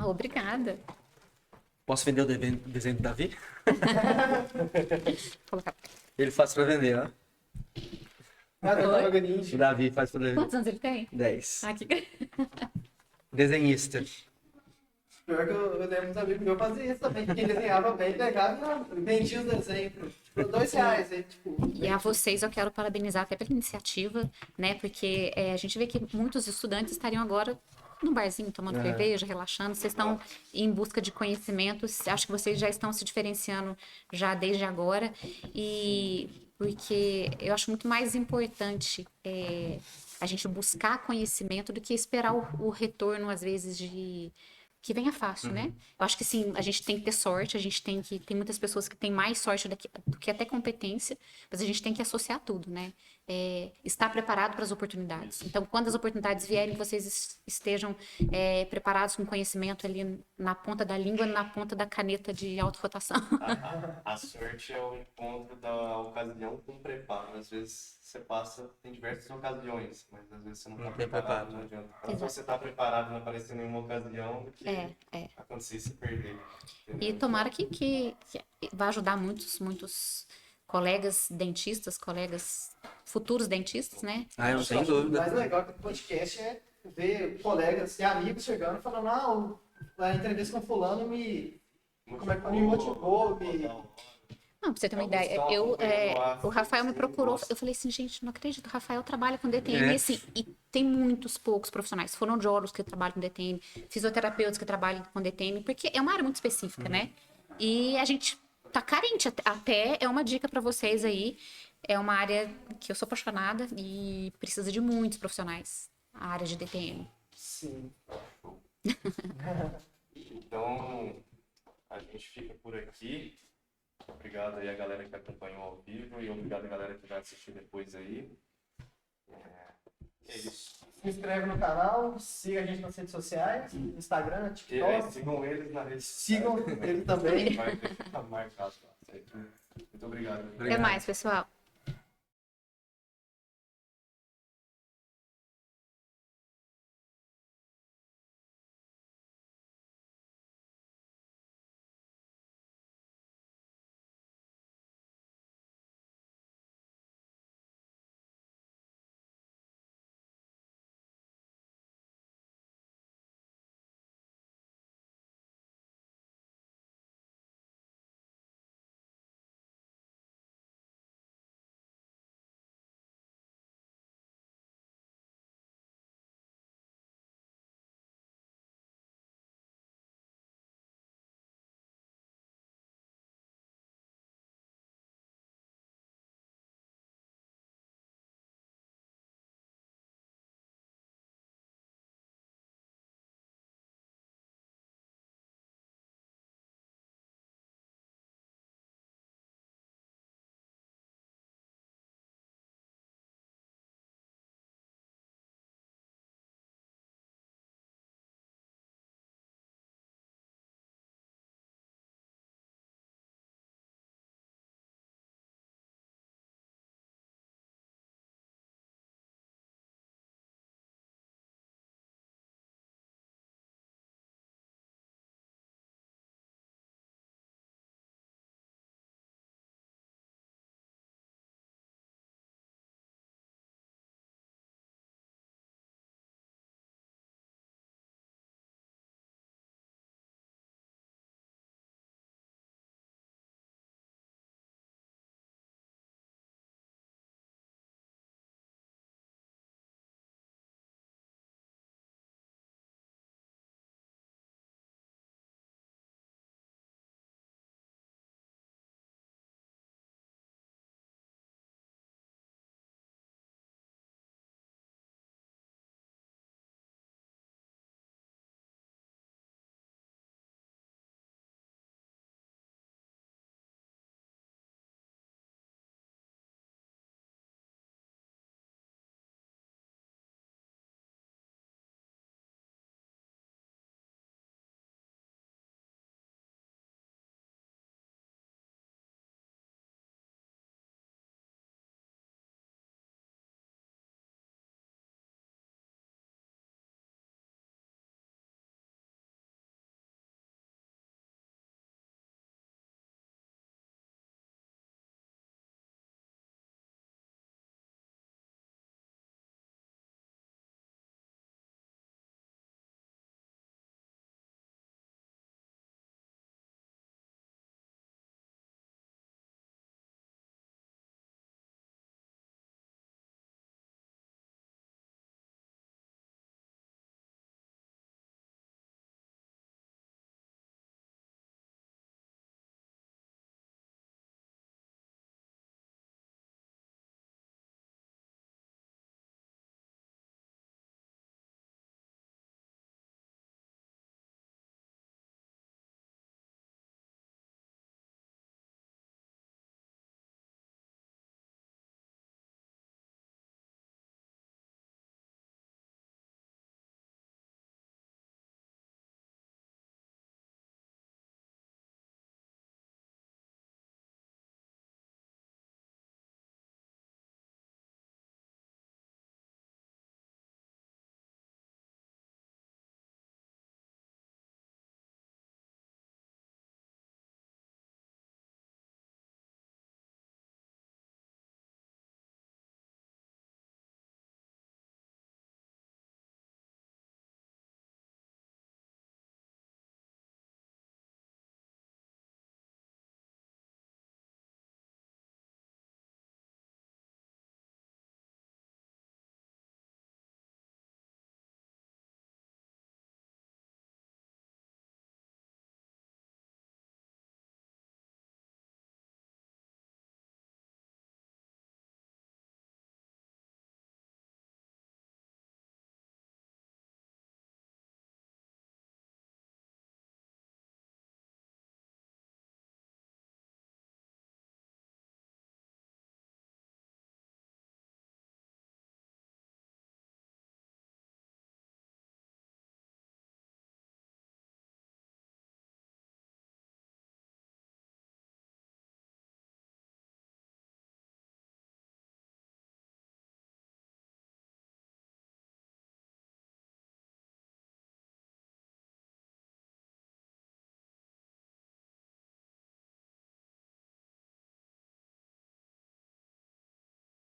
Obrigada. Posso vender o desenho do Davi? Vou colocar. Ele faz pra vender, ó. O Davi faz pra vender. Quantos anos ele tem? 10. Que... Desenhista. Pior que eu lembro dos amigos meus faziam isso também, porque desenhava bem, pegava e vendia os desenhos por R$2. Aí, tipo, E a vocês eu quero parabenizar até pela iniciativa, né? Porque a gente vê que muitos estudantes estariam agora num barzinho, tomando cerveja, relaxando. Vocês estão em busca de conhecimentos. Acho que vocês já estão se diferenciando já desde agora. E porque eu acho muito mais importante a gente buscar conhecimento do que esperar o retorno, às vezes, que venha fácil, né? Eu acho que sim, a gente tem que ter sorte, tem muitas pessoas que têm mais sorte do que até competência, mas a gente tem que associar tudo, né? Estar preparado para as oportunidades. Então, quando as oportunidades vierem, vocês estejam preparados com conhecimento ali na ponta da língua, na ponta da caneta de autorotação. A sorte é o encontro da ocasião com o preparo. Às vezes você tem diversas ocasiões, mas às vezes você não está preparado, não adianta. Quando você está preparado, não aparecer nenhuma ocasião que acontecer e se perder. Entendeu? E tomara que vai ajudar muitos colegas dentistas, futuros dentistas, né? Eu não tenho o dúvida. mais legal do podcast é ver colegas e amigos chegando e falando, a entrevista com fulano me motivou, Não, pra você ter uma ideia, o Rafael me procurou, eu falei assim, gente, não acredito, o Rafael trabalha com DTM, e assim, e tem muitos poucos profissionais, fonoaudiólogos que trabalham com DTM, fisioterapeutas que trabalham com DTM, porque é uma área muito específica, né? E a gente tá carente, até é uma dica para vocês aí, é uma área que eu sou apaixonada e precisa de muitos profissionais, a área de DTM. Sim. Então, a gente fica por aqui. Obrigado aí a galera que acompanhou ao vivo e obrigado a galera que vai assistir depois aí. É isso. Se inscreve no canal, siga a gente nas redes sociais, no Instagram, TikTok. Sigam eles na rede Sigam ele também. Vai ficar marcado lá. Certo? Muito obrigado. Até mais, pessoal.